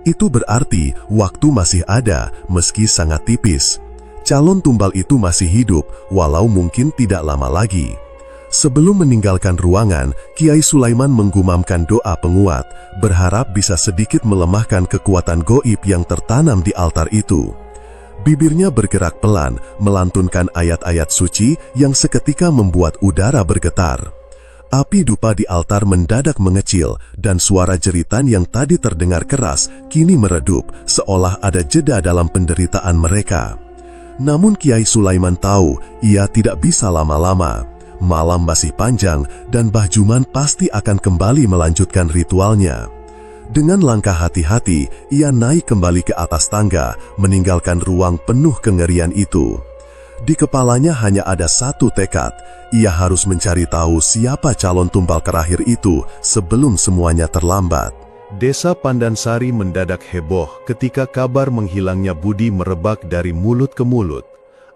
Itu berarti waktu masih ada, meski sangat tipis. Calon tumbal itu masih hidup, walau mungkin tidak lama lagi. Sebelum meninggalkan ruangan, Kiai Sulaiman menggumamkan doa penguat, berharap bisa sedikit melemahkan kekuatan goib yang tertanam di altar itu. Bibirnya bergerak pelan, melantunkan ayat-ayat suci yang seketika membuat udara bergetar. Api dupa di altar mendadak mengecil, dan suara jeritan yang tadi terdengar keras kini meredup, seolah ada jeda dalam penderitaan mereka. Namun Kiai Sulaiman tahu ia tidak bisa lama-lama. Malam masih panjang, dan Mbah Juman pasti akan kembali melanjutkan ritualnya. Dengan langkah hati-hati, ia naik kembali ke atas tangga, meninggalkan ruang penuh kengerian itu. Di kepalanya hanya ada satu tekad, ia harus mencari tahu siapa calon tumbal terakhir itu sebelum semuanya terlambat. Desa Pandansari mendadak heboh ketika kabar menghilangnya Budi merebak dari mulut ke mulut.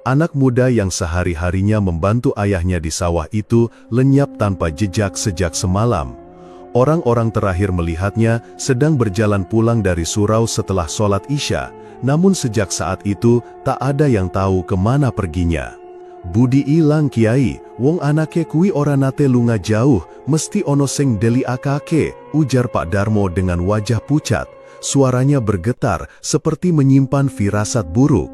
Anak muda yang sehari-harinya membantu ayahnya di sawah itu lenyap tanpa jejak sejak semalam. Orang-orang terakhir melihatnya sedang berjalan pulang dari surau setelah sholat Isya, namun sejak saat itu tak ada yang tahu kemana perginya. "Budi ilang Kiai, wong anake kui ora nate lunga jauh, mesti ono sing deli akake," ujar Pak Darmo dengan wajah pucat. suaranya bergetar seperti menyimpan firasat buruk.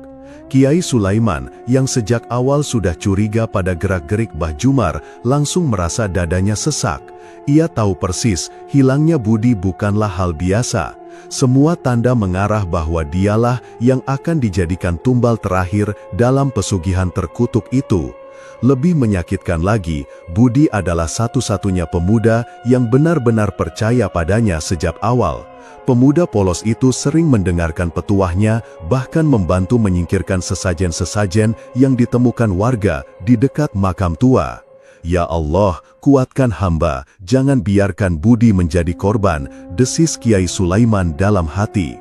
Kiai Sulaiman, yang sejak awal sudah curiga pada gerak-gerik Mbah Jumar, langsung merasa dadanya sesak. Ia tahu persis, hilangnya Budi bukanlah hal biasa. Semua tanda mengarah bahwa dialah yang akan dijadikan tumbal terakhir dalam pesugihan terkutuk itu. Lebih menyakitkan lagi, Budi adalah satu-satunya pemuda yang benar-benar percaya padanya sejak awal. Pemuda polos itu sering mendengarkan petuahnya, bahkan membantu menyingkirkan sesajen-sesajen yang ditemukan warga di dekat makam tua. Ya Allah, kuatkan hamba, jangan biarkan Budi menjadi korban, desis Kiai Sulaiman dalam hati.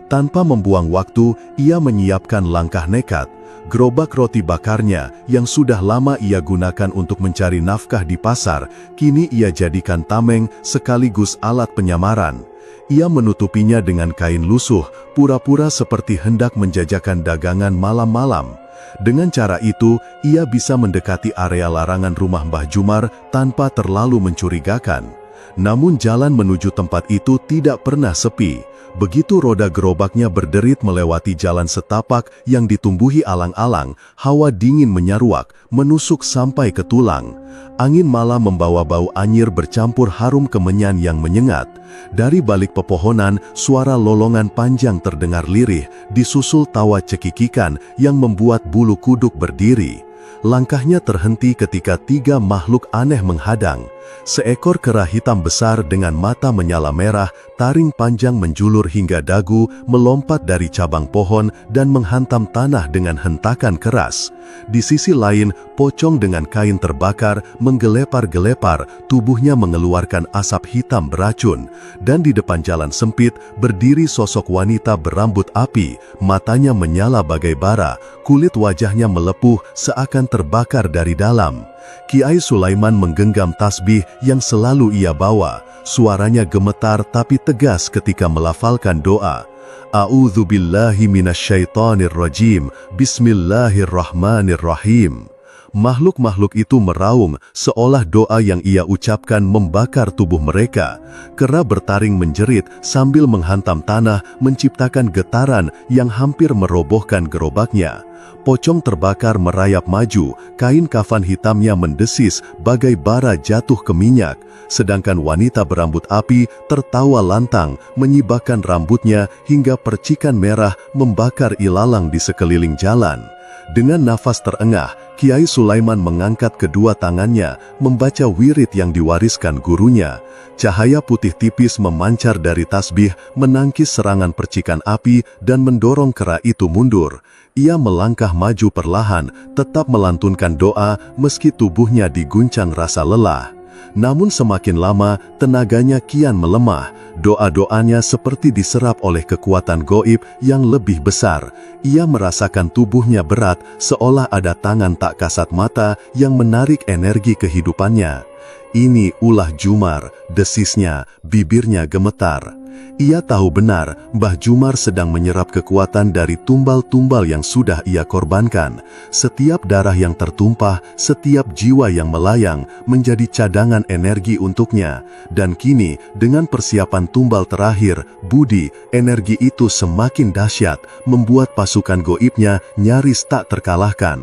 Tanpa membuang waktu, ia menyiapkan langkah nekat. Gerobak roti bakarnya yang sudah lama ia gunakan untuk mencari nafkah di pasar, kini ia jadikan tameng sekaligus alat penyamaran. Ia menutupinya dengan kain lusuh, pura-pura seperti hendak menjajakan dagangan malam-malam. Dengan cara itu, ia bisa mendekati area larangan rumah Mbah Jumar tanpa terlalu mencurigakan. Namun jalan menuju tempat itu tidak pernah sepi. Begitu roda gerobaknya berderit melewati jalan setapak yang ditumbuhi alang-alang, hawa dingin menyaruak, menusuk sampai ke tulang. Angin malam membawa bau anyir bercampur harum kemenyan yang menyengat. Dari balik pepohonan, suara lolongan panjang terdengar lirih, disusul tawa cekikikan yang membuat bulu kuduk berdiri. Langkahnya terhenti ketika 3 makhluk aneh menghadang. Seekor kera hitam besar dengan mata menyala merah, taring panjang menjulur hingga dagu, melompat dari cabang pohon dan menghantam tanah dengan hentakan keras. Di sisi lain, pocong dengan kain terbakar menggelepar-gelepar, tubuhnya mengeluarkan asap hitam beracun. Dan di depan jalan sempit, berdiri sosok wanita berambut api, matanya menyala bagai bara, kulit wajahnya melepuh seakan terbakar dari dalam. Kiai Sulaiman menggenggam tasbih yang selalu ia bawa. Suaranya gemetar tapi tegas ketika melafalkan doa. A'udzubillahi minasyaitonirrajim. Bismillahirrahmanirrahim. Makhluk-makhluk itu meraung, seolah doa yang ia ucapkan membakar tubuh mereka. Kera bertaring menjerit sambil menghantam tanah, menciptakan getaran yang hampir merobohkan gerobaknya. Pocong terbakar merayap maju, kain kafan hitamnya mendesis bagai bara jatuh ke minyak. Sedangkan wanita berambut api tertawa lantang, menyibakkan rambutnya hingga percikan merah membakar ilalang di sekeliling jalan. Dengan nafas terengah, Kiai Sulaiman mengangkat kedua tangannya, membaca wirid yang diwariskan gurunya. Cahaya putih tipis memancar dari tasbih, menangkis serangan percikan api dan mendorong kera itu mundur. Ia melangkah maju perlahan, tetap melantunkan doa meski tubuhnya diguncang rasa lelah. Namun semakin lama, tenaganya kian melemah. Doa-doanya seperti diserap oleh kekuatan goib yang lebih besar. Ia merasakan tubuhnya berat, seolah ada tangan tak kasat mata yang menarik energi kehidupannya. Ini ulah Jumar, desisnya, bibirnya gemetar. Ia tahu benar, Mbah Jumar sedang menyerap kekuatan dari tumbal-tumbal yang sudah ia korbankan. Setiap darah yang tertumpah, setiap jiwa yang melayang, menjadi cadangan energi untuknya. Dan kini, dengan persiapan tumbal terakhir, Budi, energi itu semakin dahsyat, membuat pasukan goibnya nyaris tak terkalahkan.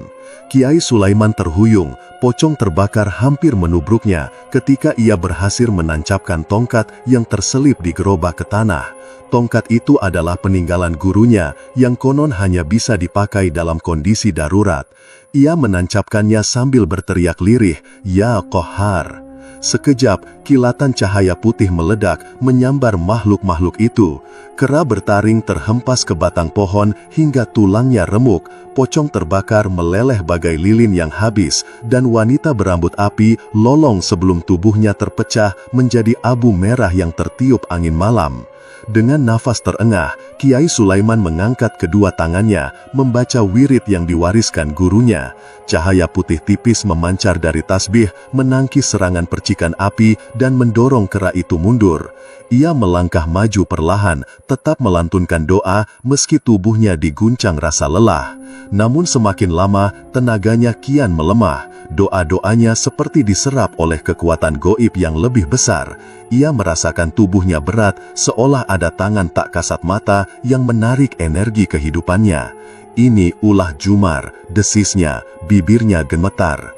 Kiai Sulaiman terhuyung, pocong terbakar hampir menubruknya ketika ia berhasil menancapkan tongkat yang terselip di gerobak ke tanah. Tongkat itu adalah peninggalan gurunya yang konon hanya bisa dipakai dalam kondisi darurat. Ia menancapkannya sambil berteriak lirih, "Ya Qahhar." Sekejap, kilatan cahaya putih meledak, menyambar makhluk-makhluk itu. Kera bertaring terhempas ke batang pohon hingga tulangnya remuk, pocong terbakar meleleh bagai lilin yang habis, dan wanita berambut api lolong sebelum tubuhnya terpecah menjadi abu merah yang tertiup angin malam. Dengan nafas terengah, Kiai Sulaiman mengangkat kedua tangannya, membaca wirid yang diwariskan gurunya. Cahaya putih tipis memancar dari tasbih, menangkis serangan percikan api dan mendorong kera itu mundur. Ia melangkah maju perlahan, tetap melantunkan doa meski tubuhnya diguncang rasa lelah. Namun semakin lama, tenaganya kian melemah. Doa-doanya seperti diserap oleh kekuatan goib yang lebih besar. Ia merasakan tubuhnya berat, seolah ada tangan tak kasat mata yang menarik energi kehidupannya. "Ini ulah Jumar," desisnya, bibirnya gemetar.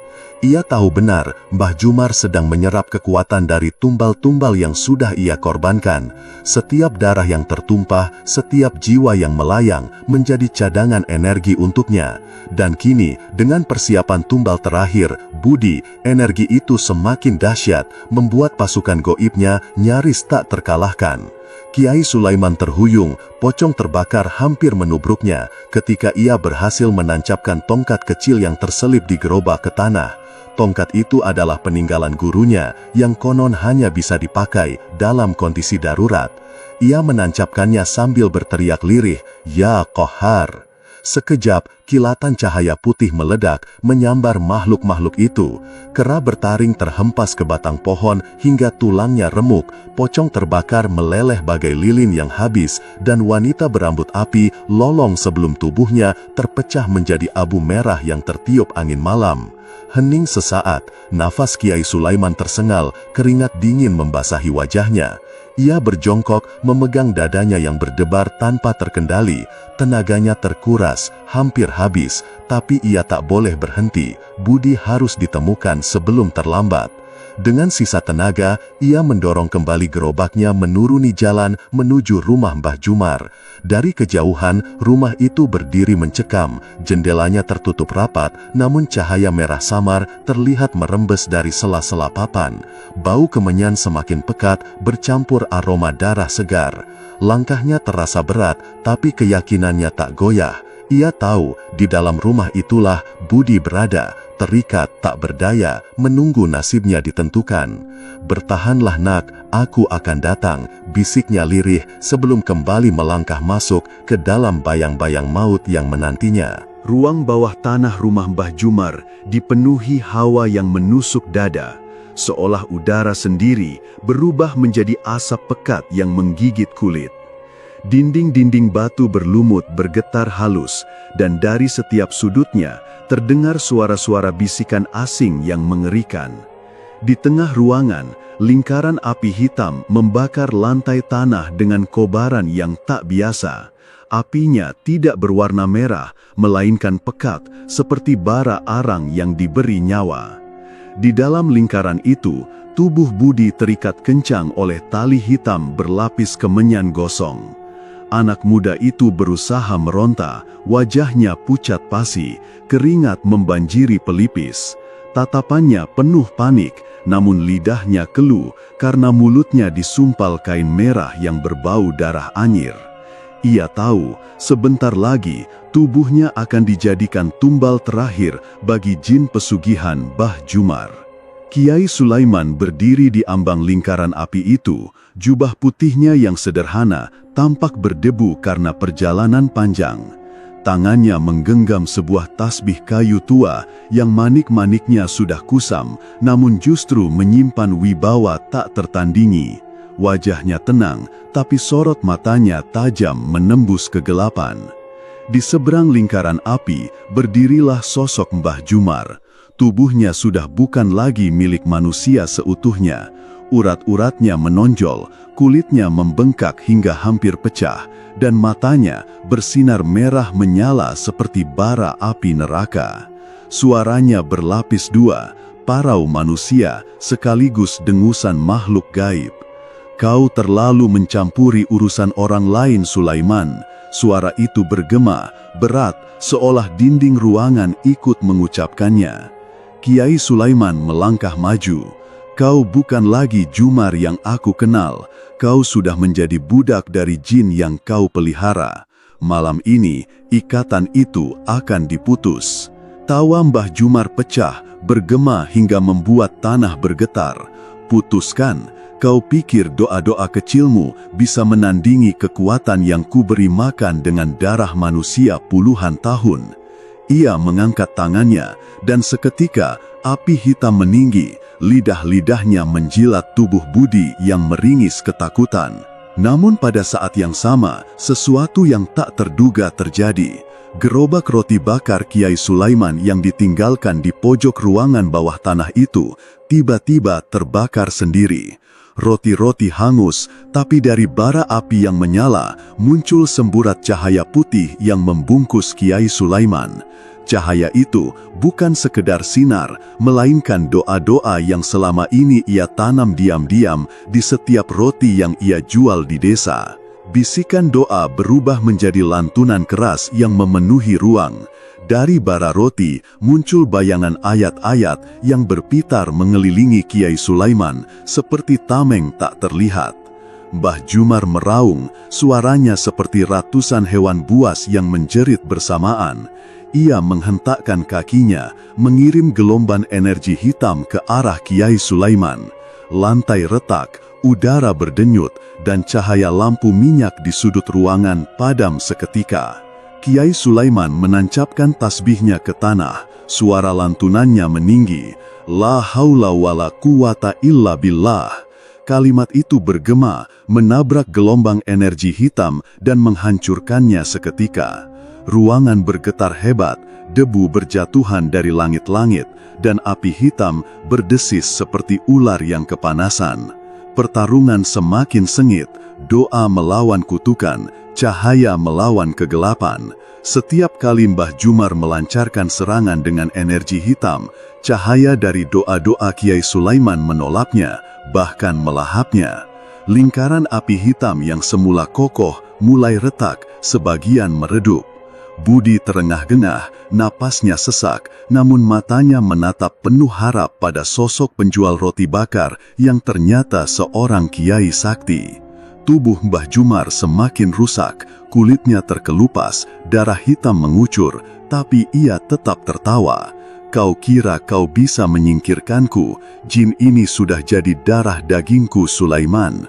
Ia tahu benar, Mbah Jumar sedang menyerap kekuatan dari tumbal-tumbal yang sudah ia korbankan. Setiap darah yang tertumpah, setiap jiwa yang melayang, menjadi cadangan energi untuknya. Dan kini, dengan persiapan tumbal terakhir, Budi, energi itu semakin dahsyat, membuat pasukan goibnya nyaris tak terkalahkan. Kiai Sulaiman terhuyung, pocong terbakar hampir menubruknya, ketika ia berhasil menancapkan tongkat kecil yang terselip di gerobak ke tanah. Tongkat itu adalah peninggalan gurunya, yang konon hanya bisa dipakai dalam kondisi darurat. Ia menancapkannya sambil berteriak lirih, "Ya Qahar!" Sekejap, kilatan cahaya putih meledak, menyambar makhluk-makhluk itu. Kera bertaring terhempas ke batang pohon, hingga tulangnya remuk. Pocong terbakar meleleh bagai lilin yang habis, dan wanita berambut api lolong sebelum tubuhnya terpecah menjadi abu merah yang tertiup angin malam. Hening sesaat, nafas Kiai Sulaiman tersengal, keringat dingin membasahi wajahnya. Ia berjongkok, memegang dadanya yang berdebar tanpa terkendali. Tenaganya terkuras, hampir habis, tapi ia tak boleh berhenti. Budi harus ditemukan sebelum terlambat. Dengan sisa tenaga, ia mendorong kembali gerobaknya menuruni jalan menuju rumah Mbah Jumar. Dari kejauhan, rumah itu berdiri mencekam, jendelanya tertutup rapat, namun cahaya merah samar terlihat merembes dari sela-sela papan. Bau kemenyan semakin pekat, bercampur aroma darah segar. Langkahnya terasa berat, tapi keyakinannya tak goyah. Ia tahu, di dalam rumah itulah Budi berada, terikat tak berdaya, menunggu nasibnya ditentukan. "Bertahanlah nak, aku akan datang," bisiknya lirih sebelum kembali melangkah masuk ke dalam bayang-bayang maut yang menantinya. Ruang bawah tanah rumah Mbah Jumar dipenuhi hawa yang menusuk dada, seolah udara sendiri berubah menjadi asap pekat yang menggigit kulit. Dinding-dinding batu berlumut bergetar halus, dan dari setiap sudutnya terdengar suara-suara bisikan asing yang mengerikan. Di tengah ruangan, lingkaran api hitam membakar lantai tanah dengan kobaran yang tak biasa. Apinya tidak berwarna merah, melainkan pekat, seperti bara arang yang diberi nyawa. Di dalam lingkaran itu, tubuh Budi terikat kencang oleh tali hitam berlapis kemenyan gosong. Anak muda itu berusaha meronta, wajahnya pucat pasi, keringat membanjiri pelipis. Tatapannya penuh panik, namun lidahnya keluh karena mulutnya disumpal kain merah yang berbau darah anyir. Ia tahu, sebentar lagi tubuhnya akan dijadikan tumbal terakhir bagi jin pesugihan Mbah Jumar. Kiai Sulaiman berdiri di ambang lingkaran api itu, jubah putihnya yang sederhana tampak berdebu karena perjalanan panjang. Tangannya menggenggam sebuah tasbih kayu tua yang manik-maniknya sudah kusam, namun justru menyimpan wibawa tak tertandingi. Wajahnya tenang, tapi sorot matanya tajam menembus kegelapan. Di seberang lingkaran api, berdirilah sosok Mbah Jumar. Tubuhnya sudah bukan lagi milik manusia seutuhnya. Urat-uratnya menonjol, kulitnya membengkak hingga hampir pecah, dan matanya bersinar merah menyala seperti bara api neraka. Suaranya berlapis dua, parau manusia sekaligus dengusan makhluk gaib. "Kau terlalu mencampuri urusan orang lain, Sulaiman." Suara itu bergema, berat, seolah dinding ruangan ikut mengucapkannya. Kiai Sulaiman melangkah maju. "Kau bukan lagi Jumar yang aku kenal. Kau sudah menjadi budak dari jin yang kau pelihara. Malam ini, ikatan itu akan diputus." Tawa Mbah Jumar pecah, bergema hingga membuat tanah bergetar. "Putuskan, kau pikir doa-doa kecilmu bisa menandingi kekuatan yang kuberi makan dengan darah manusia puluhan tahun?" Ia mengangkat tangannya, dan seketika api hitam meninggi, lidah-lidahnya menjilat tubuh Budi yang meringis ketakutan. Namun pada saat yang sama, sesuatu yang tak terduga terjadi. Gerobak roti bakar Kiai Sulaiman yang ditinggalkan di pojok ruangan bawah tanah itu, tiba-tiba terbakar sendiri. Roti-roti hangus, tapi dari bara api yang menyala, muncul semburat cahaya putih yang membungkus Kiai Sulaiman. Cahaya itu bukan sekedar sinar, melainkan doa-doa yang selama ini ia tanam diam-diam di setiap roti yang ia jual di desa. Bisikan doa berubah menjadi lantunan keras yang memenuhi ruang. Dari bara roti muncul bayangan ayat-ayat yang berpitar mengelilingi Kiai Sulaiman seperti tameng tak terlihat. Mbah Jumar meraung, suaranya seperti ratusan hewan buas yang menjerit bersamaan. Ia menghentakkan kakinya, mengirim gelombang energi hitam ke arah Kiai Sulaiman. Lantai retak, udara berdenyut, dan cahaya lampu minyak di sudut ruangan padam seketika. Kiai Sulaiman menancapkan tasbihnya ke tanah, suara lantunannya meninggi, La haula wala quwata illa billah. Kalimat itu bergema, menabrak gelombang energi hitam dan menghancurkannya seketika. Ruangan bergetar hebat, debu berjatuhan dari langit-langit, dan api hitam berdesis seperti ular yang kepanasan. Pertarungan semakin sengit, doa melawan kutukan, cahaya melawan kegelapan. Setiap kali Mbah Jumar melancarkan serangan dengan energi hitam, cahaya dari doa-doa Kiai Sulaiman menolaknya, bahkan melahapnya. Lingkaran api hitam yang semula kokoh mulai retak, sebagian meredup. Budi terengah-engah, napasnya sesak, namun matanya menatap penuh harap pada sosok penjual roti bakar yang ternyata seorang kiai sakti. Tubuh Mbah Jumar semakin rusak, kulitnya terkelupas, darah hitam mengucur, tapi ia tetap tertawa. Kau kira kau bisa menyingkirkanku, jin ini sudah jadi darah dagingku Sulaiman.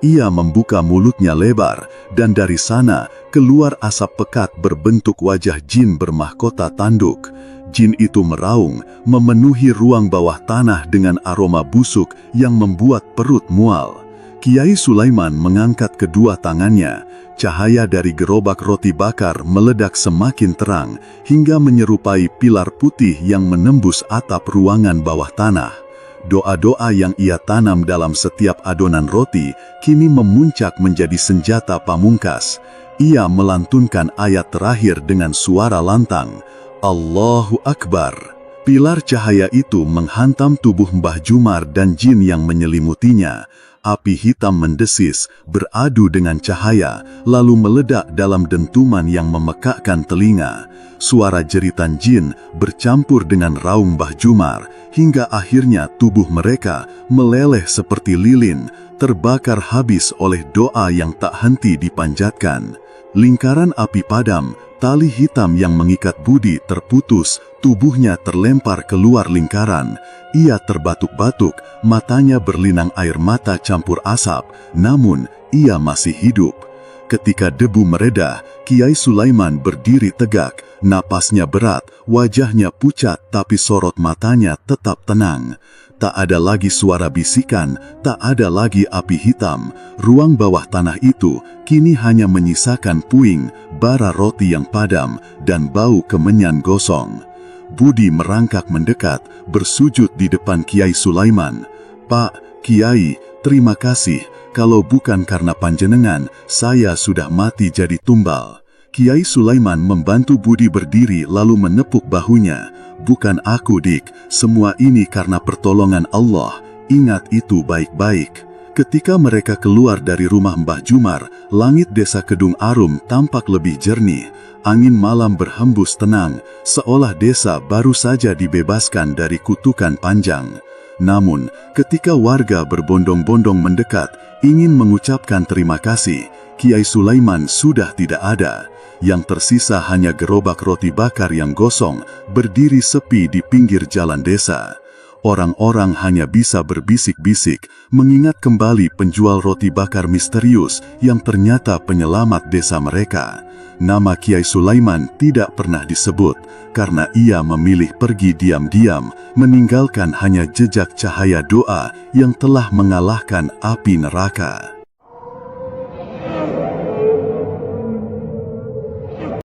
Ia membuka mulutnya lebar, dan dari sana keluar asap pekat berbentuk wajah jin bermahkota tanduk. Jin itu meraung, memenuhi ruang bawah tanah dengan aroma busuk yang membuat perut mual. Kiai Sulaiman mengangkat kedua tangannya. Cahaya dari gerobak roti bakar meledak semakin terang, hingga menyerupai pilar putih yang menembus atap ruangan bawah tanah. Doa-doa yang ia tanam dalam setiap adonan roti kini memuncak menjadi senjata pamungkas. Ia melantunkan ayat terakhir dengan suara lantang, Allahu Akbar. Pilar cahaya itu menghantam tubuh Mbah Jumar dan jin yang menyelimutinya. Api hitam mendesis, beradu dengan cahaya, lalu meledak dalam dentuman yang memekakkan telinga. Suara jeritan jin bercampur dengan raung Mbah Jumar, hingga akhirnya tubuh mereka meleleh seperti lilin, terbakar habis oleh doa yang tak henti dipanjatkan. Lingkaran api padam, tali hitam yang mengikat Budi terputus, tubuhnya terlempar keluar lingkaran. Ia terbatuk-batuk, matanya berlinang air mata campur asap, namun ia masih hidup. Ketika debu meredah, Kiai Sulaiman berdiri tegak, napasnya berat, wajahnya pucat tapi sorot matanya tetap tenang. Tak ada lagi suara bisikan, tak ada lagi api hitam. Ruang bawah tanah itu kini hanya menyisakan puing, bara roti yang padam, dan bau kemenyan gosong. Budi merangkak mendekat, bersujud di depan Kiai Sulaiman. Pak, Kiai, terima kasih. Kalau bukan karena panjenengan, saya sudah mati jadi tumbal. Kiai Sulaiman membantu Budi berdiri lalu menepuk bahunya. Bukan aku, Dik, semua ini karena pertolongan Allah. Ingat itu baik-baik. Ketika mereka keluar dari rumah Mbah Jumar, langit desa Kedung Arum tampak lebih jernih. Angin malam berhembus tenang, seolah desa baru saja dibebaskan dari kutukan panjang. Namun, ketika warga berbondong-bondong mendekat, ingin mengucapkan terima kasih, Kiai Sulaiman sudah tidak ada. Yang tersisa hanya gerobak roti bakar yang gosong, berdiri sepi di pinggir jalan desa. Orang-orang hanya bisa berbisik-bisik, mengingat kembali penjual roti bakar misterius yang ternyata penyelamat desa mereka. Nama Kiai Sulaiman tidak pernah disebut, karena ia memilih pergi diam-diam, meninggalkan hanya jejak cahaya doa yang telah mengalahkan api neraka.